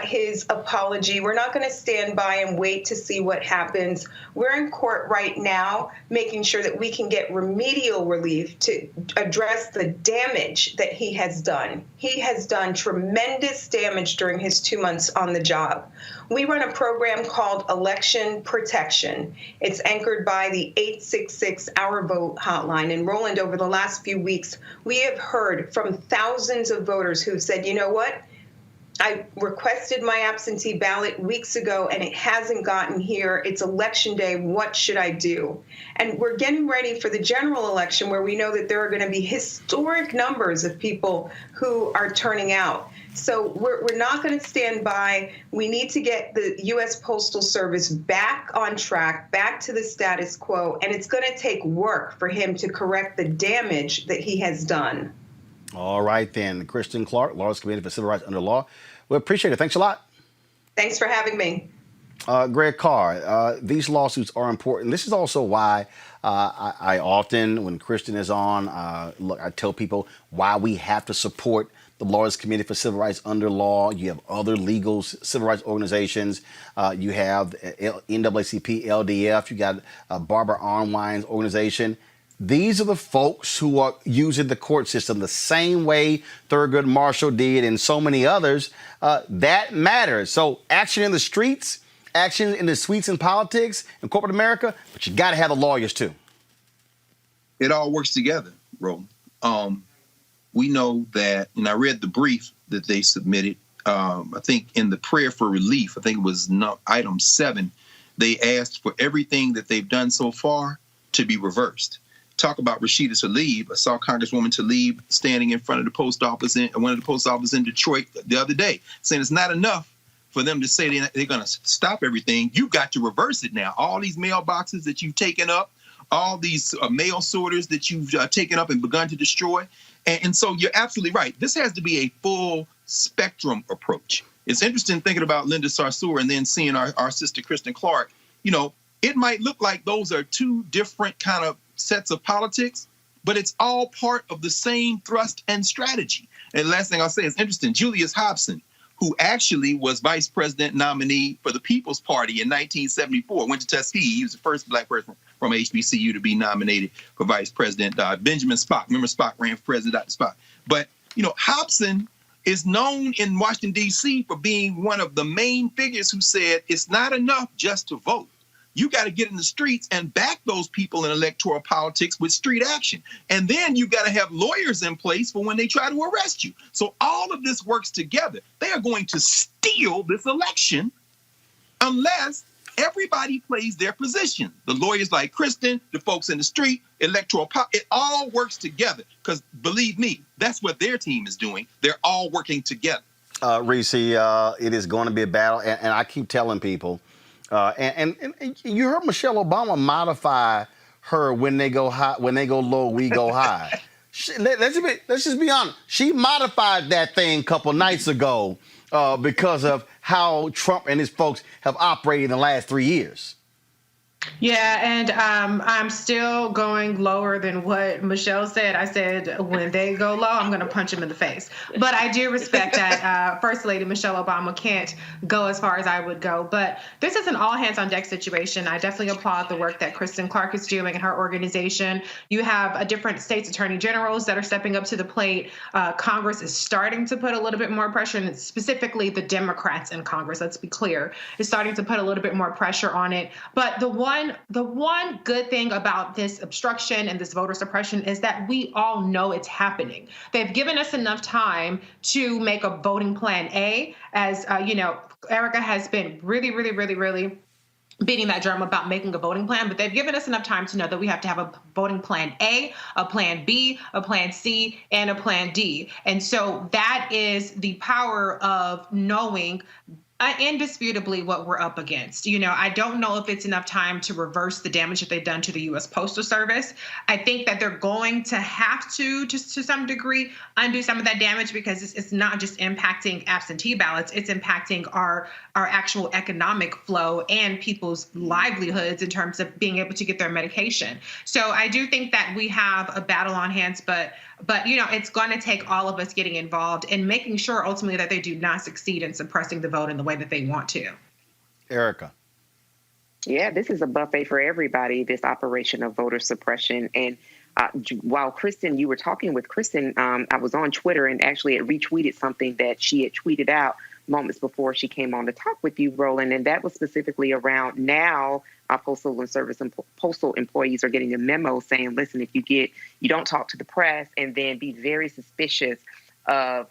S13: his apology. We're not going to stand by and wait to see what happens. We're in court right now making sure that we can get remedial relief to address the damage that he has done. He has done tremendous damage during his 2 months on the job. We run a program called Election Protection. It's anchored by the 866 Our Vote hotline. And Roland, over the last few weeks, we have heard from thousands of voters who've said, you know what? I requested my absentee ballot weeks ago and it hasn't gotten here. It's election day. What should I do? And we're getting ready for the general election where we know that there are going to be historic numbers of people who are turning out. So we're not going to stand by. We need to get the U.S. Postal Service back on track, back to the status quo, and it's going to take work for him to correct the damage that he has done.
S1: All right, then. Kristen Clark, Lawyers Committee for Civil Rights Under Law. We appreciate it. Thanks a lot.
S13: Thanks for having me.
S1: Greg Carr, these lawsuits are important. This is also why I often, when Kristen is on, I tell people why we have to support the Lawyers Committee for Civil Rights Under Law. You have other legal civil rights organizations. You have NAACP, LDF. You got Barbara Arnwine's organization. These are the folks who are using the court system the same way Thurgood Marshall did and so many others. That matters. So action in the streets, action in the suites and politics in corporate America, but you got to have the lawyers too.
S6: It all works together, Roland. We know that, and I read the brief that they submitted, I think in the prayer for relief, I think it was item 7, they asked for everything that they've done so far to be reversed. Talk about Rashida Tlaib. I saw Congresswoman Tlaib standing in front of the post office, one of the post offices in Detroit the other day, saying it's not enough for them to say they're going to stop everything. You've got to reverse it now. All these mailboxes that you've taken up, all these mail sorters that you've taken up and begun to destroy. And so you're absolutely right. This has to be a full spectrum approach. It's interesting thinking about Linda Sarsour and then seeing our sister Kristen Clark. You know, it might look like those are two different kind of sets of politics, but it's all part of the same thrust and strategy. And the last thing I'll say is interesting. Julius Hobson, who actually was vice president nominee for the People's Party in 1974, went to Tuskegee. He was the first black person from HBCU to be nominated for vice president. Benjamin Spock. Remember Spock ran for president, Dr. Spock. But, you know, Hobson is known in Washington, D.C. for being one of the main figures who said it's not enough just to vote. You got to get in the streets and back those people in electoral politics with street action. And then you got to have lawyers in place for when they try to arrest you. So all of this works together. They are going to steal this election unless everybody plays their position. The lawyers like Kristen, the folks in the street, electoral it all works together. Because believe me, that's what their team is doing. They're all working together.
S1: Reese, it is going to be a battle. And I keep telling people, and you heard Michelle Obama modify her when they go high, when they go low, we go high. Let's just be honest. She modified that thing a couple nights ago because of how Trump and his folks have operated in the last 3 years.
S4: Yeah, and I'm still going lower than what Michelle said. I said, when they go low, I'm going to punch them in the face. But I do respect that First Lady Michelle Obama can't go as far as I would go. But this is an all-hands-on-deck situation. I definitely applaud the work that Kristen Clark is doing and her organization. You have different states' attorney generals that are stepping up to the plate. Congress is starting to put a little bit more pressure, and specifically the Democrats in Congress, let's be clear, is starting to put a little bit more pressure on it. But the one good thing about this obstruction and this voter suppression is that we all know it's happening. They've given us enough time to make a voting plan A, as you know, Erica has been really beating that drum about making a voting plan, but they've given us enough time to know that we have to have a voting plan A, a plan B, a plan C, and a plan D. And so that is the power of knowing indisputably what we're up against. You know, I don't know if it's enough time to reverse the damage that they've done to the U.S. Postal Service. I think that they're going to have to, just to some degree, undo some of that damage, because it's not just impacting absentee ballots, it's impacting our actual economic flow and people's livelihoods in terms of being able to get their medication. So I do think that we have a battle on hands, but you know, it's going to take all of us getting involved and making sure ultimately that they do not succeed in suppressing the vote in the way that they want to.
S1: Erica.
S5: Yeah, this is a buffet for everybody, this operation of voter suppression. And while Kristen, you were talking with Kristen, I was on Twitter and actually had retweeted something that she had tweeted out moments before she came on to talk with you, Roland, and that was specifically around now our postal and service and postal employees are getting a memo saying, listen, if you don't talk to the press, and then be very suspicious of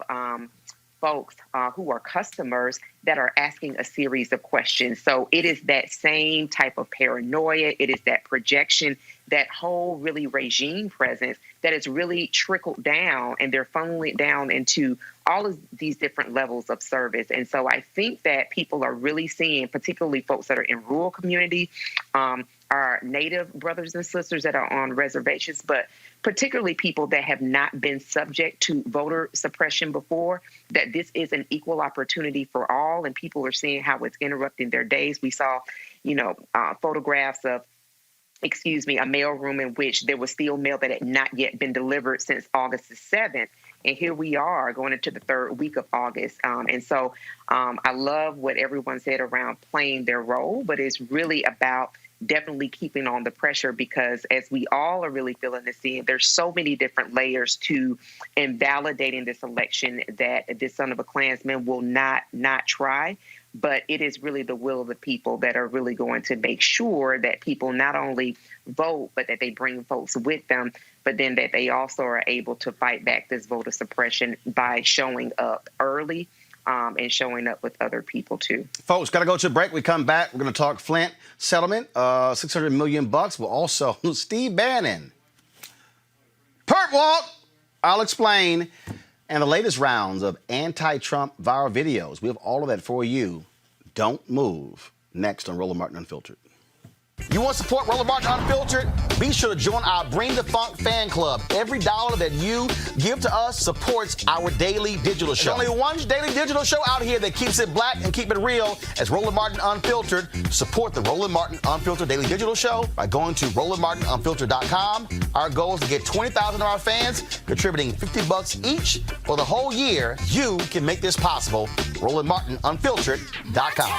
S5: folks who are customers that are asking a series of questions. So it is that same type of paranoia. It is that projection, that whole really regime presence that is really trickled down, and they're funneling it down into all of these different levels of service. And so I think that people are really seeing, particularly folks that are in rural community, our Native brothers and sisters that are on reservations, but particularly people that have not been subject to voter suppression before, that this is an equal opportunity for all, and people are seeing how it's interrupting their days. We saw, photographs of, a mailroom in which there was still mail that had not yet been delivered since August the 7th. And here we are going into the third week of August. And so I love what everyone said around playing their role, but it's really about definitely keeping on the pressure, because as we all are really feeling this in, there's so many different layers to invalidating this election that this son of a Klansman will not try. But it is really the will of the people that are really going to make sure that people not only vote, but that they bring folks with them, but then that they also are able to fight back this voter suppression by showing up early and showing up with other people too.
S1: Folks, got to go to a break. We come back. We're going to talk Flint settlement, $600 million. We'll also Steve Bannon. Perp walk. I'll explain. And the latest rounds of anti-Trump viral videos. We have all of that for you. Don't move. Next on Roland Martin Unfiltered. You want to support Roland Martin Unfiltered? Be sure to join our Bring the Funk fan club. Every dollar that you give to us supports our daily digital show. There's only one daily digital show out here that keeps it black and keep it real as Roland Martin Unfiltered. Support the Roland Martin Unfiltered daily digital show by going to RolandMartinUnfiltered.com. Our goal is to get 20,000 of our fans contributing $50 each for the whole year. You can make this possible. RolandMartinUnfiltered.com.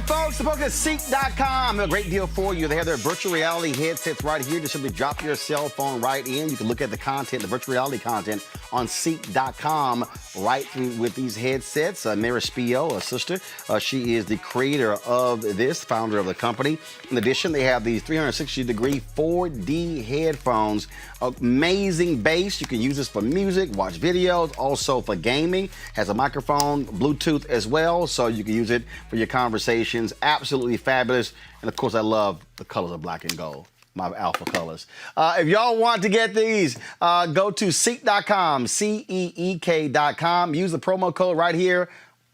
S1: Folks, the book is Seek.com. A great deal for you. They have their virtual reality headsets right here. Just simply drop your cell phone right in. You can look at the content, the virtual reality content on Seek.com right through with these headsets. Mary Spio, a sister, she is the creator of this, founder of the company. In addition, they have these 360-degree 4D headphones. Amazing bass. You can use this for music, watch videos, also for gaming. Has a microphone, Bluetooth as well, so you can use it for your conversations. Absolutely fabulous. And of course, I love the colors of black and gold, my alpha colors. If y'all want to get these, go to Seek.com, CEEK.com. Use the promo code right here,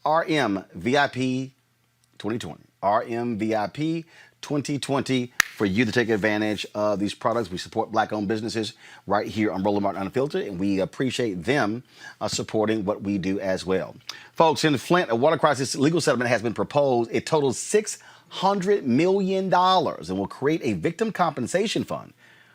S1: RMVIP 2020. RMVIP 2020 for you to take advantage of these products. We support black-owned businesses right here on Roland Martin Unfiltered, and we appreciate them supporting what we do as well. Folks, in Flint, a water crisis legal settlement has been proposed. It totals $600 million and will create a victim compensation fund.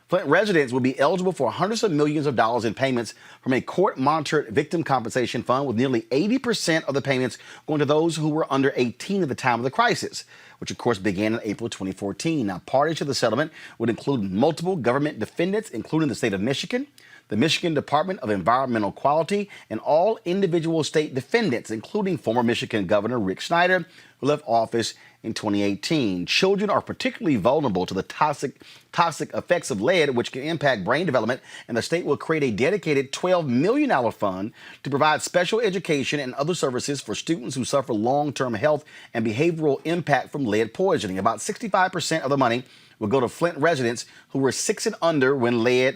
S1: Flint residents will be eligible for hundreds of millions of dollars in payments from a court-monitored victim compensation fund, with nearly 80% of the payments going to those who were under 18 at the time of the crisis, which of course began in April 2014. Now, parties to the settlement would include multiple government defendants, including the state of Michigan, the Michigan Department of Environmental Quality, and all individual state defendants, including former Michigan Governor Rick Snyder, who left office in 2018. Children are particularly vulnerable to the toxic effects of lead, which can impact brain development, and the state will create a dedicated $12 million fund to provide special education and other services for students who suffer long-term health and behavioral impact from lead poisoning. About 65% of the money will go to Flint residents who were 6 and under when they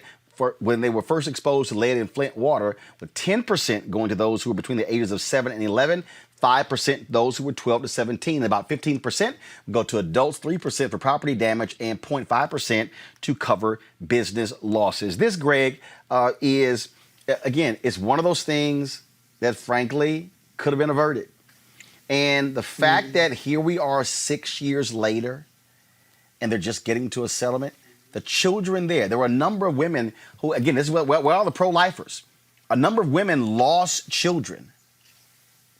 S1: were first exposed to lead in Flint water, with 10% going to those who were between the ages of 7 and 11, 5% those who were 12 to 17, about 15% go to adults, 3% for property damage, and 0.5% to cover business losses. This, Greg, is, again, it's one of those things that, frankly, could have been averted. And the fact that here we are 6 years later, and they're just getting to a settlement, the children there were a number of women who, again, this is where all the pro-lifers, a number of women lost children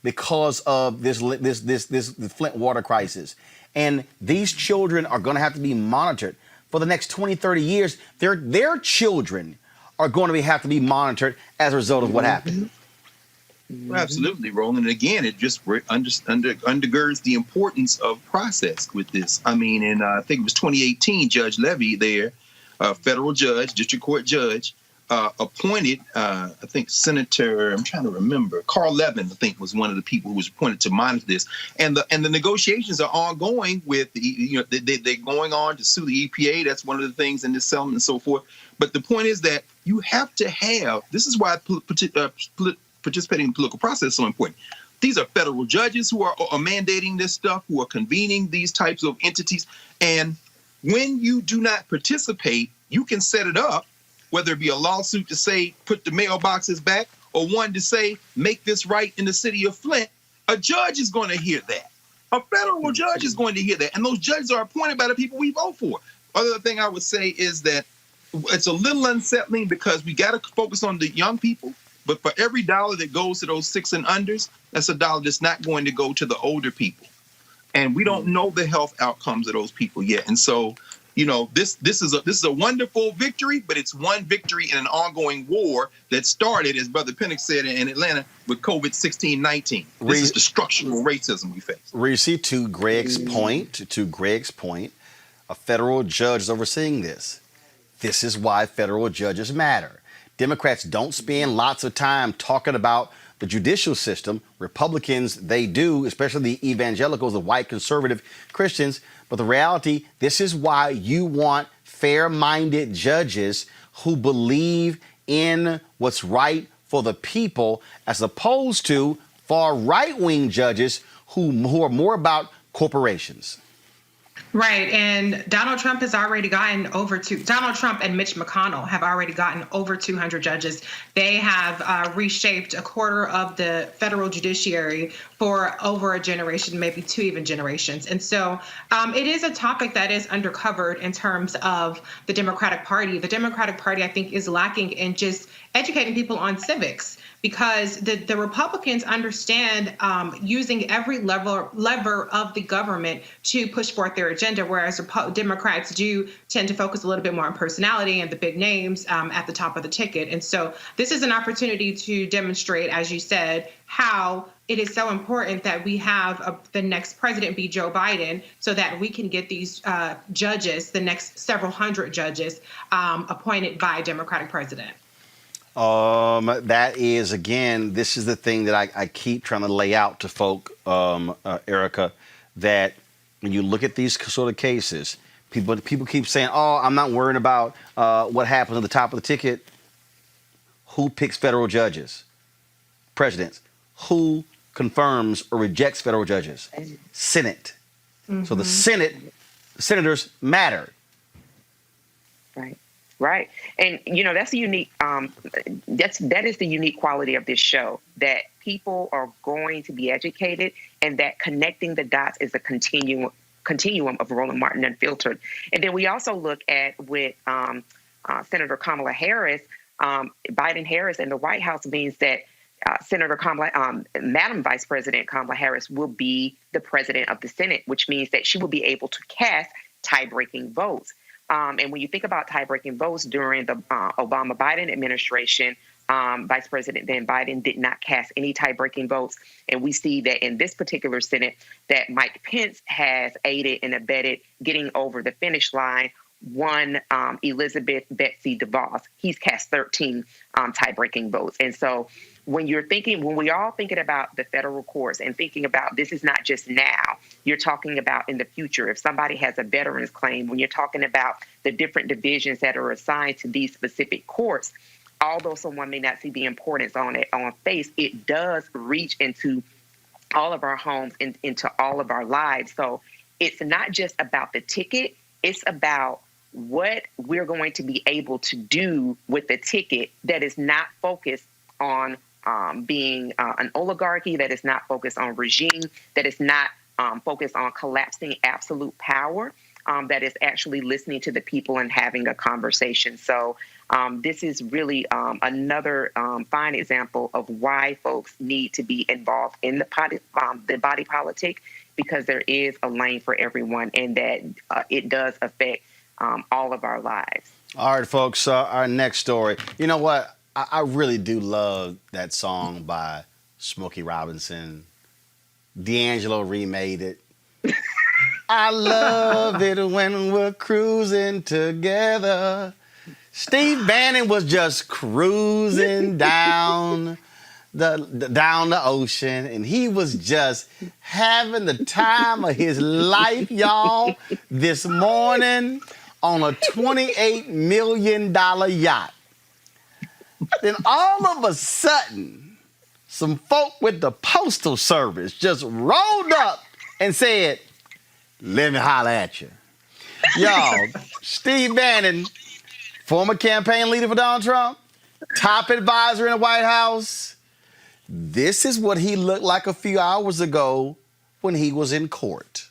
S1: because of this Flint water crisis. And these children are going to have to be monitored for the next 20, 30 years. Their children are going to have to be monitored as a result of what happened.
S6: Well, absolutely, Roland. And again, it just undergirds the importance of process with this. I mean, in I think it was 2018, Judge Levy there, federal judge, district court judge, appointed, I think Senator, I'm trying to remember, Carl Levin, I think, was one of the people who was appointed to monitor this. And the negotiations are ongoing with they're going on to sue the EPA. That's one of the things in this settlement and so forth. But the point is that you have to have, this is why participating in the political process is so important. These are federal judges who are mandating this stuff, who are convening these types of entities. And when you do not participate, you can set it up, whether it be a lawsuit to say, put the mailboxes back, or one to say, make this right in the city of Flint. A judge is going to hear that. A federal judge is going to hear that. And those judges are appointed by the people we vote for. Other thing I would say is that it's a little unsettling because we got to focus on the young people. But for every dollar that goes to those 6 and unders, that's a dollar that's not going to go to the older people. And we don't know the health outcomes of those people yet. And so, this is a wonderful victory, but it's one victory in an ongoing war that started, as Brother Pennick said, in Atlanta with COVID-19. This is the structural racism we face.
S1: Reese, to Greg's point, a federal judge is overseeing this. This is why federal judges matter. Democrats don't spend lots of time talking about the judicial system. Republicans, they do, especially the evangelicals, the white conservative Christians. But the reality, this is why you want fair-minded judges who believe in what's right for the people, as opposed to far right-wing judges who are more about corporations.
S4: Right, and Donald Trump and Mitch McConnell have already gotten over 200 judges. They have reshaped a quarter of the federal judiciary for over a generation, maybe 2 even generations. And so it is a topic that is undercovered in terms of the Democratic Party. The Democratic Party, I think, is lacking in just educating people on civics, because the Republicans understand using every lever of the government to push forth their agenda, whereas Democrats do tend to focus a little bit more on personality and the big names at the top of the ticket. And so this is an opportunity to demonstrate, as you said, how it is so important that we have the next president be Joe Biden, so that we can get these judges, the next several hundred judges, appointed by a Democratic president.
S1: That is, again, this is the thing that I keep trying to lay out to folk, Erica, that when you look at these sort of cases, people keep saying, oh, I'm not worried about what happens at the top of the ticket. Who picks federal judges? Presidents. Who confirms or rejects federal judges? Senate. Mm-hmm. So the senators matter.
S5: Right. And, that's the unique, that is the unique quality of this show, that people are going to be educated, and that connecting the dots is a continuum of Roland Martin Unfiltered. And then we also look at with Senator Kamala Harris, Biden-Harris in the White House means that Madam Vice President Kamala Harris will be the president of the Senate, which means that she will be able to cast tie-breaking votes. And when you think about tie-breaking votes during the Obama-Biden administration, Vice President then Biden did not cast any tie-breaking votes. And we see that in this particular Senate that Mike Pence has aided and abetted getting over the finish line one Elizabeth Betsy DeVos. He's cast 13 tie-breaking votes. And so when we all thinking about the federal courts and thinking about this is not just now, you're talking about in the future. If somebody has a veterans claim, when you're talking about the different divisions that are assigned to these specific courts, although someone may not see the importance on face, it does reach into all of our homes and into all of our lives. So it's not just about the ticket, it's about what we're going to be able to do with the ticket that is not focused on being an oligarchy, that is not focused on regime, that is not focused on collapsing absolute power, that is actually listening to the people and having a conversation. So this is really another fine example of why folks need to be involved in the body politic, because there is a lane for everyone, and that it does affect all of our lives.
S1: All right, folks, our next story. You know what? I really do love that song by Smokey Robinson. D'Angelo remade it. I love it when we're cruising together. Steve Bannon was just cruising down the ocean, and he was just having the time of his life, y'all, this morning on a $28 million yacht. Then all of a sudden, some folk with the Postal Service just rolled up and said, "Let me holler at you." Y'all, Steve Bannon, former campaign leader for Donald Trump, top advisor in the White House. This is what he looked like a few hours ago when he was in court.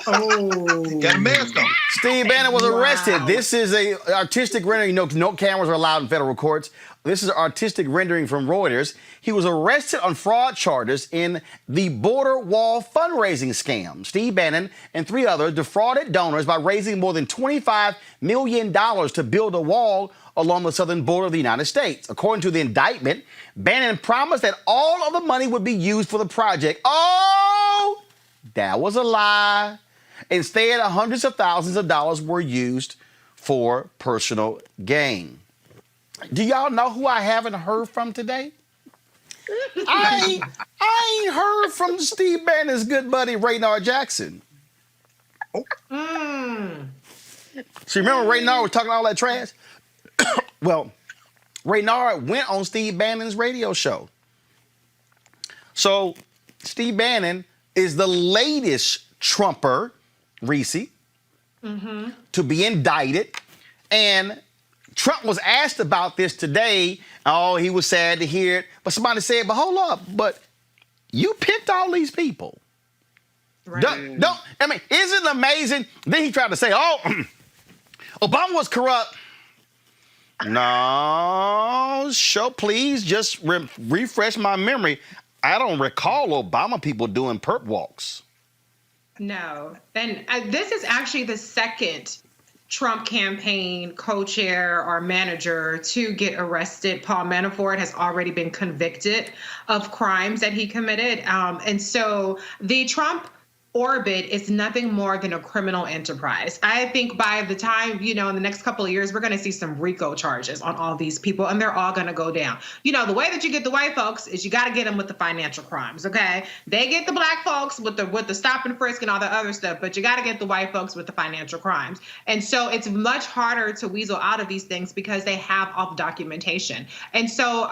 S6: Oh, got a mask on.
S1: Steve Bannon was arrested. Wow. This is a artistic rendering. No cameras are allowed in federal courts. This is an artistic rendering from Reuters. He was arrested on fraud charges in the border wall fundraising scam. Steve Bannon and 3 others defrauded donors by raising more than $25 million to build a wall along the southern border of the United States. According to the indictment, Bannon promised that all of the money would be used for the project. Oh, that was a lie. Instead, hundreds of thousands of dollars were used for personal gain. Do y'all know who I haven't heard from today? I ain't heard from Steve Bannon's good buddy, Raynard Jackson. So remember Raynard was talking all that trash? Well, Raynard went on Steve Bannon's radio show. So Steve Bannon is the latest Trumper, Reese, to be indicted. And Trump was asked about this today. Oh, he was sad to hear it. But somebody said, but hold up, but you picked all these people. Right. Isn't it amazing? Then he tried to say, oh, Obama was corrupt. No, please just refresh my memory. I don't recall Obama people doing perp walks.
S4: No. And this is actually the second Trump campaign co-chair or manager to get arrested. Paul Manafort has already been convicted of crimes that he committed. And so the Trump orbit is nothing more than a criminal enterprise. I think by the time, in the next couple of years, we're going to see some RICO charges on all these people, and they're all going to go down. The way that you get the white folks is you got to get them with the financial crimes, okay? They get the black folks with the stop and frisk and all the other stuff, but you got to get the white folks with the financial crimes. And so it's much harder to weasel out of these things because they have all the documentation. And so,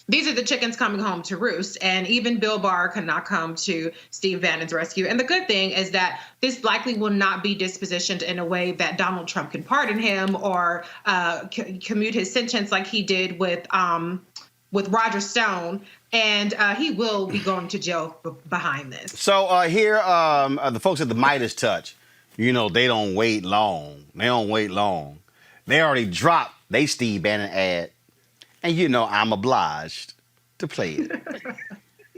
S4: these are the chickens coming home to roost, and even Bill Barr cannot come to Steve Bannon's rescue. And the good thing is that this likely will not be dispositioned in a way that Donald Trump can pardon him or commute his sentence like he did with Roger Stone, and he will be going to jail behind this.
S1: So here, the folks at the Midas Touch, they don't wait long. They already dropped they Steve Bannon ad. And I'm obliged to play it.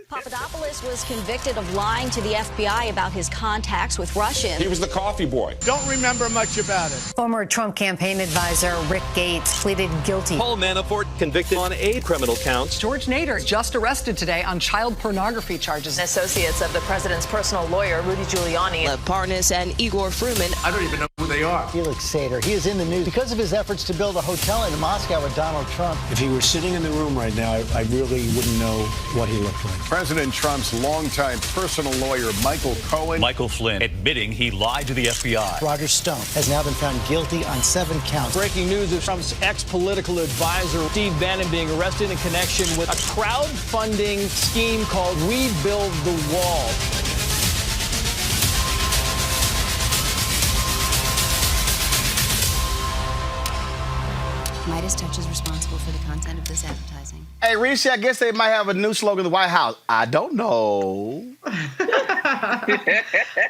S14: Papadopoulos was convicted of lying to the FBI about his contacts with Russians.
S15: He was the coffee boy.
S16: Don't remember much about it.
S17: Former Trump campaign advisor Rick Gates pleaded guilty.
S18: Paul Manafort convicted on 8 criminal counts.
S19: George Nader just arrested today on child pornography charges.
S20: Associates of the president's personal lawyer, Rudy Giuliani.
S21: Lev Parnas and Igor Fruman.
S16: I don't even know who they are.
S22: Felix Sater. He is in the news because of his efforts to build a hotel in Moscow with Donald Trump.
S23: If he were sitting in the room right now, I really wouldn't know what he looked like.
S24: President Trump's longtime personal lawyer, Michael Cohen.
S25: Michael Flynn admitting he lied to the FBI.
S22: Roger Stone has now been found guilty on 7 counts.
S26: Breaking news of Trump's ex-political advisor, Steve Bannon, being arrested in connection with a crowdfunding scheme called Rebuild the Wall.
S27: Midas
S21: Midas Touch is responsible for the content of this advertising.
S1: Hey, Reese, I guess they might have a new slogan in the White House. I don't know.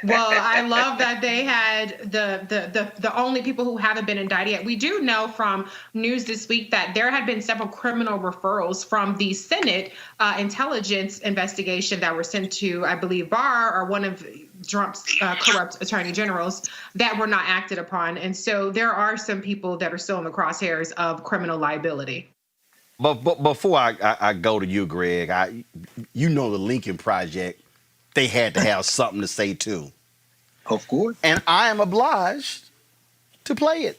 S4: Well, I love that they had the only people who haven't been indicted yet. We do know from news this week that there had been several criminal referrals from the Senate intelligence investigation that were sent to, I believe, Barr or one of Trump's corrupt attorney generals that were not acted upon. And so there are some people that are still in the crosshairs of criminal liability.
S1: But before I go to you, Greg, you know the Lincoln Project, they had to have something to say too.
S6: Of course.
S1: And I am obliged to play it.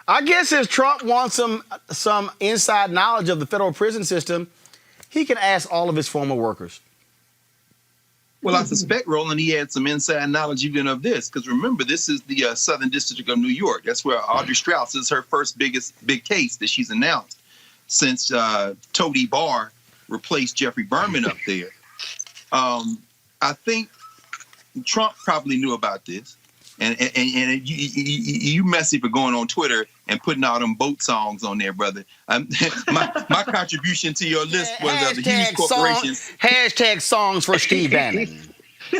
S1: I guess if Trump wants some inside knowledge of the federal prison system, he can ask all of his former workers.
S6: Well, I suspect, Roland, he had some inside knowledge even of this, because remember, this is the Southern District of New York. That's where Audrey Strauss is her first big case that she's announced since Toady Barr replaced Jeffrey Berman up there. I think Trump probably knew about this. And you messy for going on Twitter and putting all them boat songs on there, brother. My contribution to your list was the Hughes Corporation.
S1: Hashtag songs for Steve Bannon.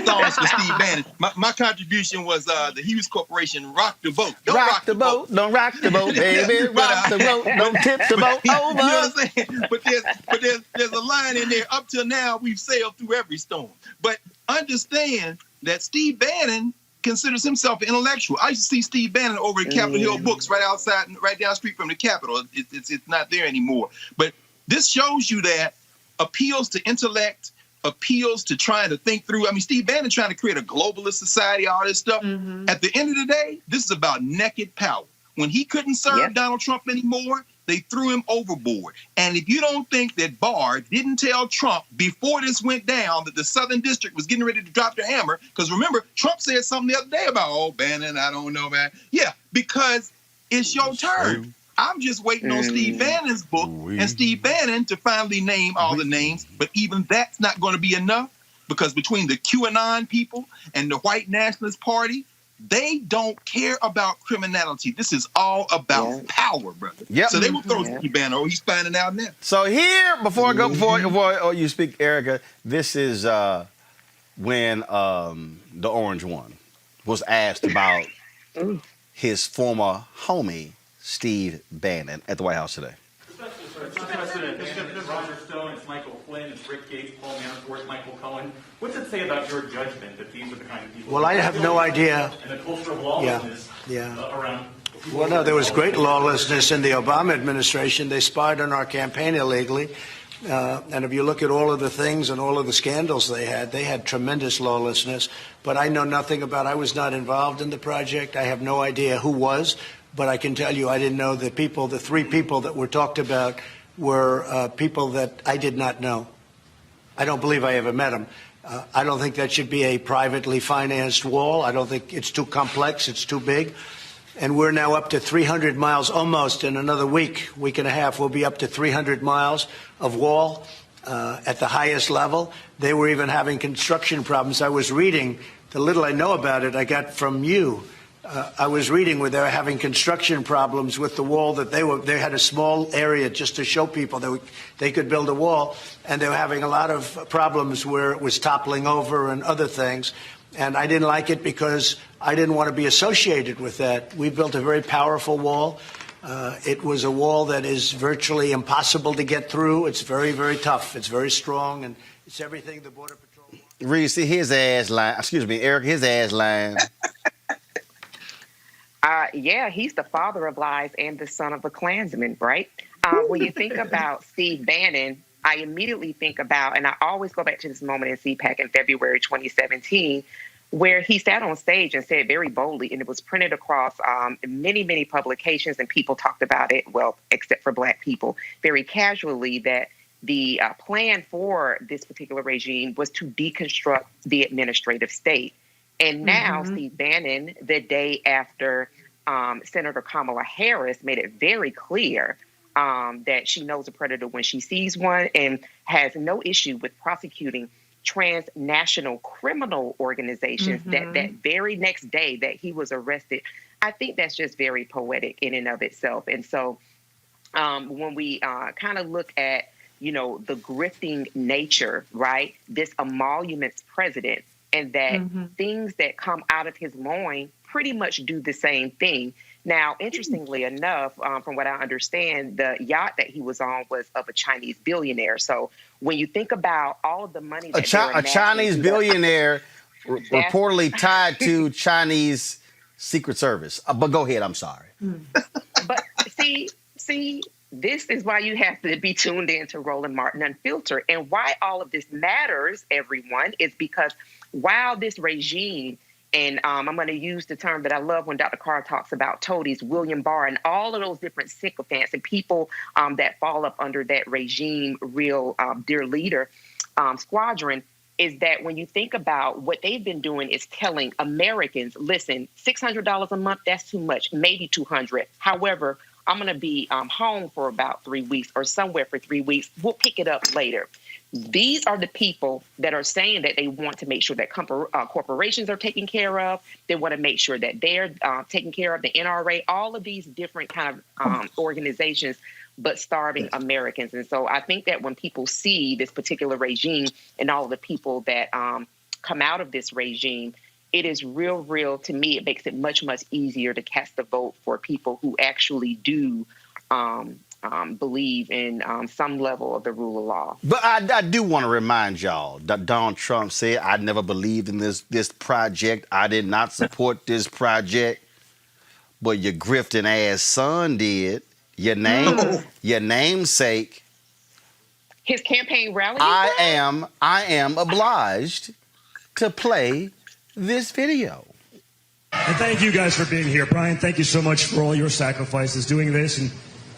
S6: Songs for Steve Bannon. My contribution was the Hughes Corporation, Rock the Boat.
S1: Don't rock the boat. Don't rock the boat, baby. Rock the boat. Don't tip the boat over.
S6: You know what I'm saying? But there's a line in there. Up till now, we've sailed through every storm. But understand that Steve Bannon considers himself an intellectual. I used to see Steve Bannon over at Capitol Hill Books right down the street from the Capitol. It's not there anymore. But this shows you that appeals to intellect, appeals to trying to think through. I mean, Steve Bannon trying to create a globalist society, all this stuff. Mm-hmm. At the end of the day, this is about naked power. When he couldn't serve Donald Trump anymore, they threw him overboard. And if you don't think that Barr didn't tell Trump before this went down that the Southern District was getting ready to drop the hammer, because remember, Trump said something the other day about, Bannon, I don't know, man. Yeah, because it's your turn. I'm just waiting on Steve Bannon's book and Steve Bannon to finally name all the names. But even that's not going to be enough, because between the QAnon people and the White Nationalist Party, they don't care about criminality. This is all about power, brother. Yep. So they will throw Steve Bannon. Oh, he's finding out now.
S1: So here, before you speak, Erica, this is when the Orange One was asked about his former homie, Steve Bannon, at the White House today.
S2: It's Roger Stone, it's Michael Flynn, it's Rick Gates, Paul Manafort, Michael Cohen. What's it say about your judgment that these are the kind of people?
S23: Well, I have no idea.
S2: And the culture of lawlessness around.
S23: Well, no, there was great lawlessness in the Obama administration. They spied on our campaign illegally. And if you look at all of the things and all of the scandals they had tremendous lawlessness. But I know nothing about. I was not involved in the project. I have no idea who was. But I can tell you, I didn't know the three people that were talked about were people that I did not know. I don't believe I ever met them. I don't think that should be a privately financed wall. I don't think it's too complex. It's too big. And we're now up to 300 miles, almost in another week and a half, we'll be up to 300 miles of wall at the highest level. They were even having construction problems. I was reading, the little I know about it, I got from you. I was reading where they were having construction problems with the wall, that they had a small area just to show people that they could build a wall, and they were having a lot of problems where it was toppling over and other things. And I didn't like it because I didn't want to be associated with that. We built a very powerful wall. It was a wall that is virtually impossible to get through. It's very, very tough. It's very strong, and it's everything the Border Patrol wants.
S1: Reese, his ass line. Excuse me, Eric, his ass line.
S5: Yeah, he's the father of lies and the son of a Klansman, right? When you think about Steve Bannon, I immediately think about, and I always go back to this moment in CPAC in February 2017, where he sat on stage and said very boldly, and it was printed across many, many publications, and people talked about it, well, except for Black people, very casually, that the plan for this particular regime was to deconstruct the administrative state. And now Steve Bannon, the day after Senator Kamala Harris made it very clear that she knows a predator when she sees one and has no issue with prosecuting transnational criminal organizations that very next day that he was arrested. I think that's just very poetic in and of itself. And so when we kind of look at, the grifting nature, right, this emoluments president, and that things that come out of his loin pretty much do the same thing. Now, interestingly enough, from what I understand, the yacht that he was on was of a Chinese billionaire. So when you think about all of the money that
S1: a Chinese billionaire reportedly tied to Chinese Secret Service. But go ahead, I'm sorry.
S5: But see, this is why you have to be tuned in to Roland Martin Unfiltered. And why all of this matters, everyone, is because while this regime, and I'm going to use the term that I love when Dr. Carr talks about toadies, William Barr, and all of those different sycophants and people that fall up under that regime, real dear leader squadron, is that when you think about what they've been doing is telling Americans, listen, $600 a month, that's too much, maybe $200. However, I'm going to be home for about 3 weeks or somewhere for 3 weeks. We'll pick it up later. These are the people that are saying that they want to make sure that corporations are taken care of. They want to make sure that they're taken care of, the NRA, all of these different kind of organizations, but starving Americans. And so I think that when people see this particular regime and all of the people that come out of this regime, it is real, to me, it makes it much, much easier to cast a vote for people who actually do believe in some level of the rule of law.
S1: But I do want to remind y'all that Donald Trump said, I never believed in this project. I did not support this project. But your grifting ass son did. Your namesake.
S5: His campaign rally?
S1: I am obliged to play this video.
S3: And thank you guys for being here. Brian, thank you so much for all your sacrifices doing this and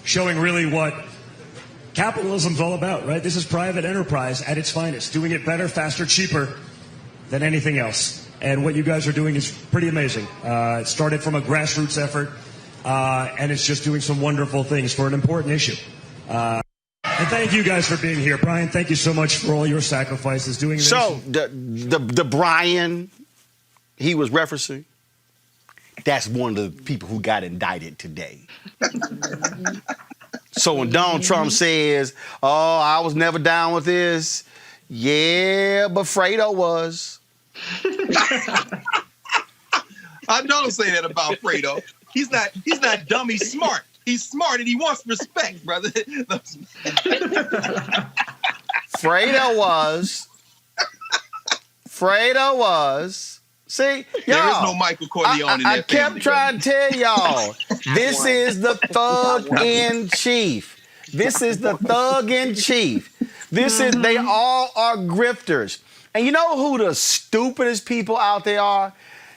S3: showing really what capitalism's all about, right? This is private enterprise at its finest, doing it better, faster, cheaper than anything else. And what you guys are doing is pretty amazing. It started from a grassroots effort, and it's just doing some wonderful things for an important issue. And thank you guys for being here. Brian, thank you so much for all your sacrifices doing this.
S1: So the Brian he was referencing, that's one of the people who got indicted today. So when Donald Trump says, oh, I was never down with this, yeah, but Fredo was.
S6: I don't say that about Fredo. He's not dumb, he's smart. He's smart and he wants respect, brother.
S1: Fredo was. See, y'all,
S6: there is no Michael Corleone in that
S1: I kept trying to tell y'all, this is the thug in chief. This is the thug in chief. This is, they all are grifters. And you know who the stupidest people out there are?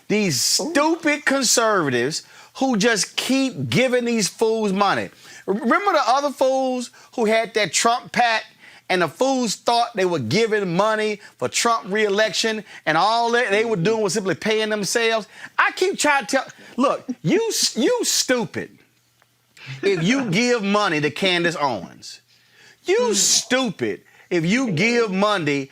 S1: These stupid conservatives who just keep giving these fools money. Remember the other fools who had that Trump pact? And the fools thought they were giving money for Trump re-election, and all that they were doing was simply paying themselves. I keep trying to tell, look, you stupid if you give money to Candace Owens. You stupid if you give money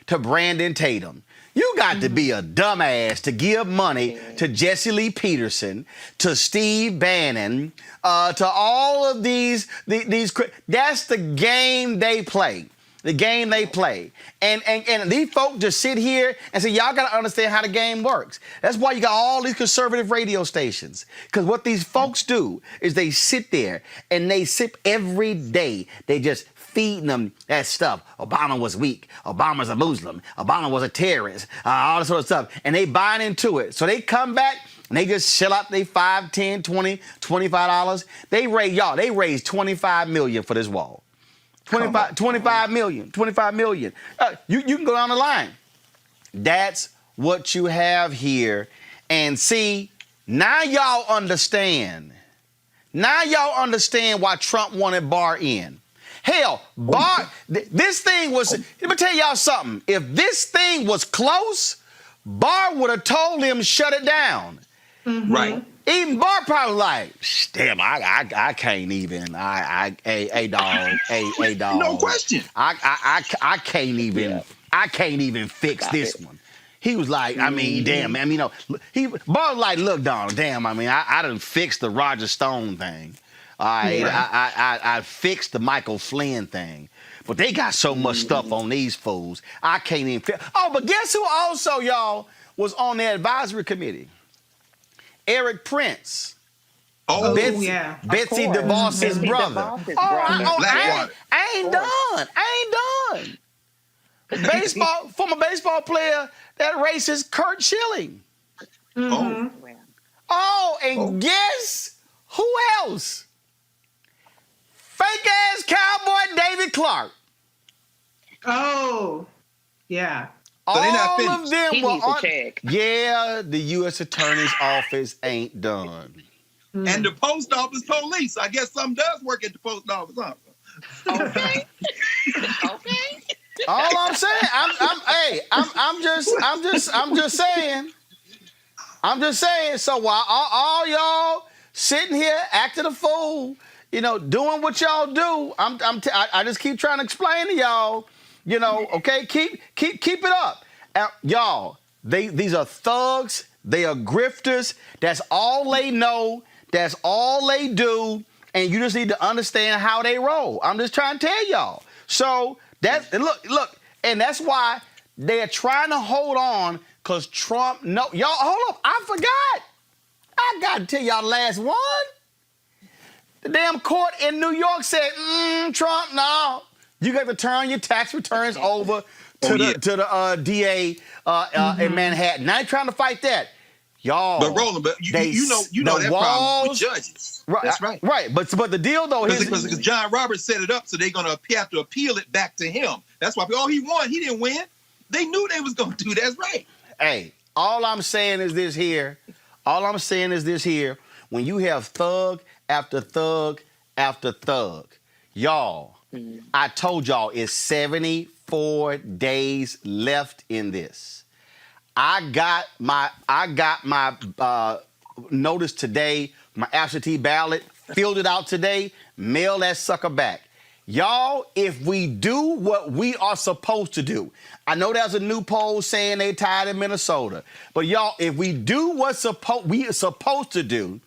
S1: to Brandon Tatum. You got to be a dumbass to give money to Jesse Lee Peterson, to Steve Bannon, to all of these. That's the game they play. the game they play. And these folks just sit here and say, y'all got to understand how the game works. That's why you got all these conservative radio stations. Because what these folks do is they sit there and they sip every day. They just feeding them that stuff. Obama was weak. Obama's a Muslim. Obama was a terrorist. All this sort of stuff. And they buying into it. So they come back and they just shell out their $5, $10, $20, $25. They raised $25 million for this wall. $25 million. You can go down the line. That's what you have here. And see, now y'all understand. Now y'all understand why Trump wanted Barr in. Hell, Barr, this thing was, let me tell y'all something. If this thing was close, Barr would have told him shut it down.
S6: Mm-hmm. Right.
S1: Even Barr probably like, damn, I can't even. Hey dog.
S6: No question.
S1: I can't even fix this one. He was like, I mean, damn, man, Barr was like, look, Donald, damn, I mean, I done fixed the Roger Stone thing. All right, yeah. I fixed the Michael Flynn thing. But they got so much stuff on these fools, I can't even fix. Oh, but guess who also, y'all, was on the advisory committee? Eric Prince.
S6: Oh,
S1: Betsy DeVos's brother. I ain't done. Former baseball player, that racist Kurt Schilling.
S6: Mm-hmm.
S1: Oh, and guess who else? Fake-ass cowboy David Clark.
S4: Oh, yeah.
S6: So
S1: all of them
S5: he
S1: were
S5: needs
S1: on.
S5: to check.
S1: Yeah, the U.S. Attorney's Office ain't done.
S6: And the post office police. I guess some does work at the post office, huh?
S5: Okay.
S1: All I'm saying, I'm just saying. So while all y'all sitting here acting a fool, doing what y'all do, I just keep trying to explain to y'all. Okay, keep it up. Y'all, these are thugs. They are grifters. That's all they know. That's all they do. And you just need to understand how they roll. I'm just trying to tell y'all. So look, and that's why they're trying to hold on, because Trump, y'all, hold up, I forgot. I got to tell y'all the last one. The damn court in New York said, Trump, no. You got to turn your tax returns over to the DA in Manhattan. Now they're trying to fight that. Y'all.
S6: But Roland, you know that problem with judges.
S1: Right,
S6: that's right.
S1: Right, but the deal though is
S6: because John Roberts set it up, so they're gonna have to appeal it back to him. That's why he won. He didn't win. They knew they was gonna do. That's right.
S1: Hey, all I'm saying is this here. When you have thug after thug after thug, y'all. I told y'all it's 74 days left in this. I got my notice today, my absentee ballot, filled it out today, mail that sucker back. Y'all, if we do what we are supposed to do, I know there's a new poll saying they tied in Minnesota, but y'all, if we do what we are supposed to do,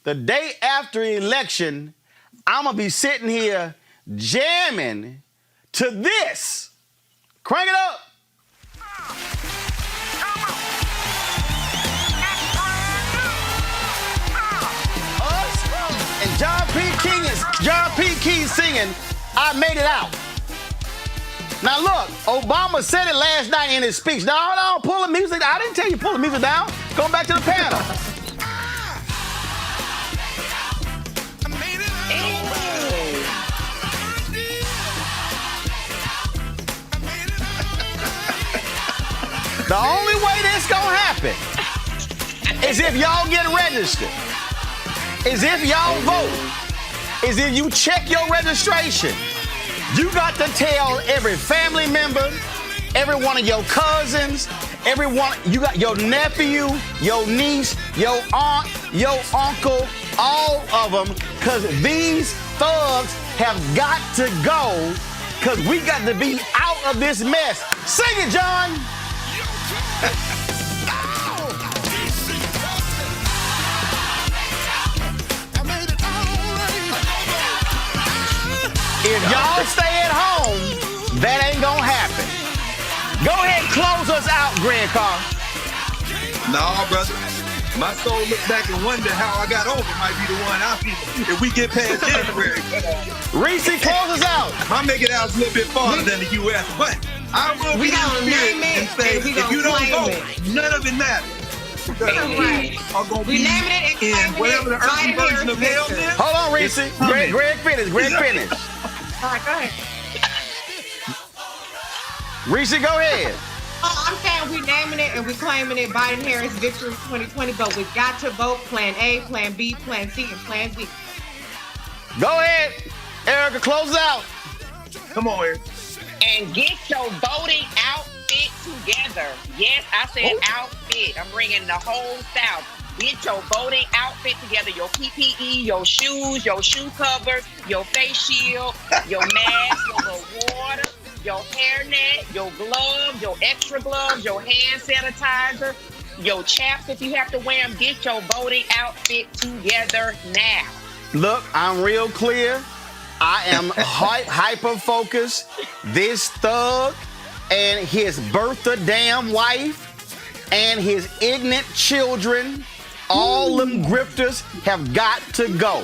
S1: the day after election, I'm going to be sitting here jamming to this. Crank it up. Us and John P. King singing, I Made It Out. Now look, Obama said it last night in his speech. No, pull the music. I didn't tell you pull the music down. Going back to the panel. The only way this gonna happen is if y'all get registered, is if y'all vote, is if you check your registration. You got to tell every family member, every one of your cousins, you got your nephew, your niece, your aunt, your uncle, all of them, because these thugs have got to go, because we got to be out of this mess. Sing it, John. If y'all stay at home, That ain't gonna happen. Go ahead and close us out, Greg Carr.
S6: No, brother. My soul look back and wonder how I got over might be the one I'll be if we get past January.
S1: Reese, close us out.
S6: My make it out a little bit farther than the U.S., but I will be here and say, if you don't vote, none of it matters.
S4: Right.
S6: We
S4: naming it and
S6: in whatever the urban version of hell is.
S1: Hold on, Reese. Greg finish. Greg finish.
S4: All right, go ahead.
S1: Reese, go ahead.
S4: Oh, I'm saying we naming it and we claiming it Biden-Harris victory 2020, but we got to vote Plan A, Plan B, Plan C, and Plan D.
S1: Go ahead. Erica, close out.
S6: Come on, Eric.
S7: And get your voting outfit together. Yes, I said outfit. I'm bringing the whole South. Get your voting outfit together. Your PPE, your shoes, your shoe covers, your face shield, your mask, your little water, your hairnet, your gloves, your extra gloves, your hand sanitizer, your chaps if you have to wear them. Get your voting outfit together now.
S1: Look, I'm real clear. I am hyper-focused. This thug and his birth-a-damn wife and his ignorant children, all them grifters have got to go.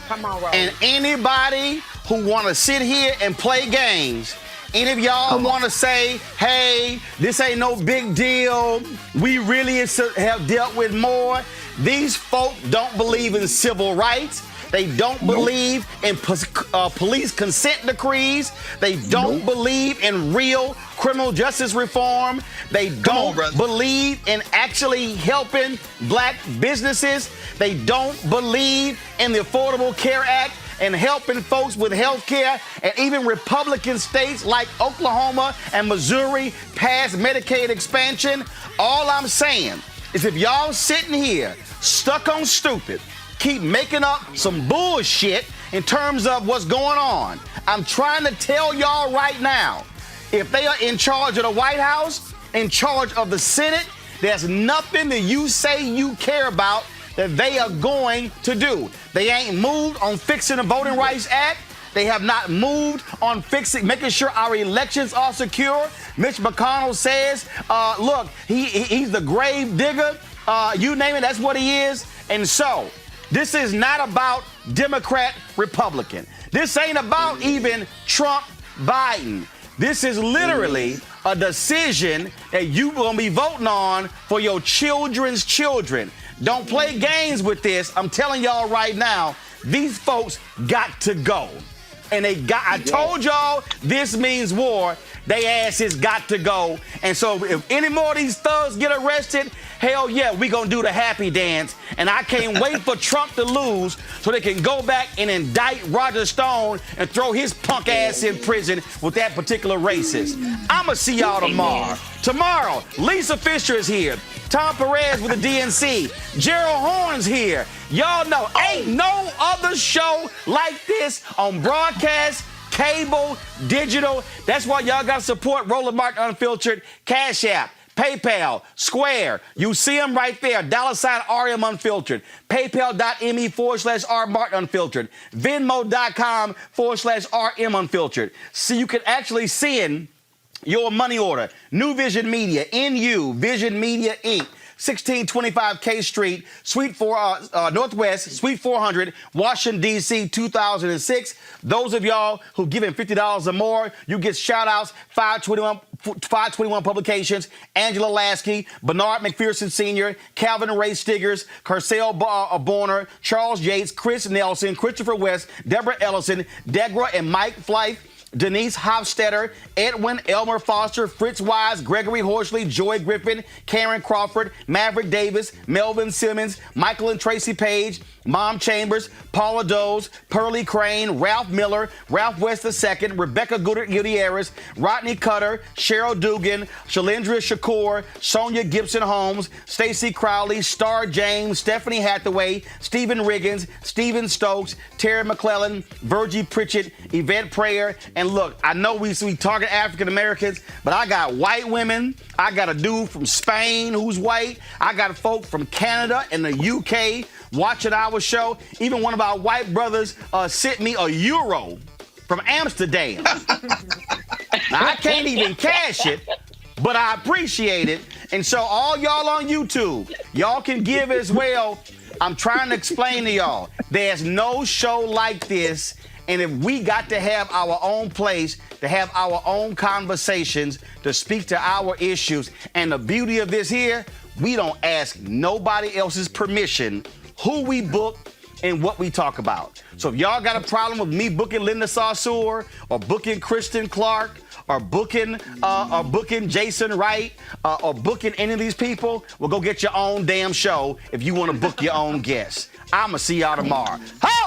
S7: Come on, Roland.
S1: And anybody who want to sit here and play games, any of y'all want to say, hey, this ain't no big deal, we really have dealt with more. These folk don't believe in civil rights. They don't believe in police consent decrees. They don't believe in real criminal justice reform. They don't believe in actually helping black businesses. They don't believe in the Affordable Care Act and helping folks with health care. And even Republican states like Oklahoma and Missouri passed Medicaid expansion. All I'm saying is if y'all sitting here stuck on stupid, keep making up some bullshit in terms of what's going on. I'm trying to tell y'all right now, if they are in charge of the White House, in charge of the Senate, there's nothing that you say you care about that they are going to do. They ain't moved on fixing the Voting Rights Act. They have not moved on making sure our elections are secure. Mitch McConnell says, look, he's the grave digger. You name it, that's what he is. And so, this is not about Democrat, Republican. This ain't about even Trump, Biden. This is literally a decision that you're going to be voting on for your children's children. Don't play games with this. I'm telling y'all right now, these folks got to go. And I told y'all this means war. They asses got to go. And so if any more of these thugs get arrested, hell yeah, we gonna do the happy dance. And I can't wait for Trump to lose so they can go back and indict Roger Stone and throw his punk ass in prison with that particular racist. I'ma see y'all tomorrow. Tomorrow, Lisa Fisher is here. Tom Perez with the DNC. Gerald Horn's here. Y'all know, ain't no other show like this on broadcast, cable, digital. That's why y'all got to support Roland Martin Unfiltered, Cash App, PayPal, Square. You see them right there. $RM Unfiltered. PayPal.me/R Martin Unfiltered. Venmo.com/RM Unfiltered. So you can actually send your money order. New Vision Media, NU, Vision Media Inc., 1625 K Street, Suite 4 Northwest, Suite 400, Washington, D.C., 2006. Those of y'all who given $50 or more, you get shout-outs, 521 Publications, Angela Lasky, Bernard McPherson Sr., Calvin Ray Stiggers, Carcel Borner, Charles Yates, Chris Nelson, Christopher West, Deborah Ellison, Degra and Mike Flight, Denise Hofstetter, Edwin Elmer Foster, Fritz Wise, Gregory Horsley, Joy Griffin, Karen Crawford, Maverick Davis, Melvin Simmons, Michael and Tracy Page, Mom Chambers, Paula Does, Pearlie Crane, Ralph Miller, Ralph West II, Rebecca Gutierrez, Rodney Cutter, Cheryl Dugan, Shalindra Shakur, Sonia Gibson Holmes, Stacy Crowley, Star James, Stephanie Hathaway, Stephen Riggins, Stephen Stokes, Terry McClellan, Virgie Pritchett, Yvette Prayer. And look, I know we target African Americans, but I got white women. I got a dude from Spain who's white. I got folk from Canada and the UK watching our show. Even one of our white brothers sent me a euro from Amsterdam. Now, I can't even cash it, but I appreciate it. And so all y'all on YouTube, y'all can give as well. I'm trying to explain to y'all, there's no show like this. And if we got to have our own place, to have our own conversations, to speak to our issues, and the beauty of this here, we don't ask nobody else's permission who we book and what we talk about. So if y'all got a problem with me booking Linda Sarsour or booking Kristen Clark or booking Jason Wright or booking any of these people, well, go get your own damn show if you want to book your own guests. I'ma see y'all tomorrow. Hey!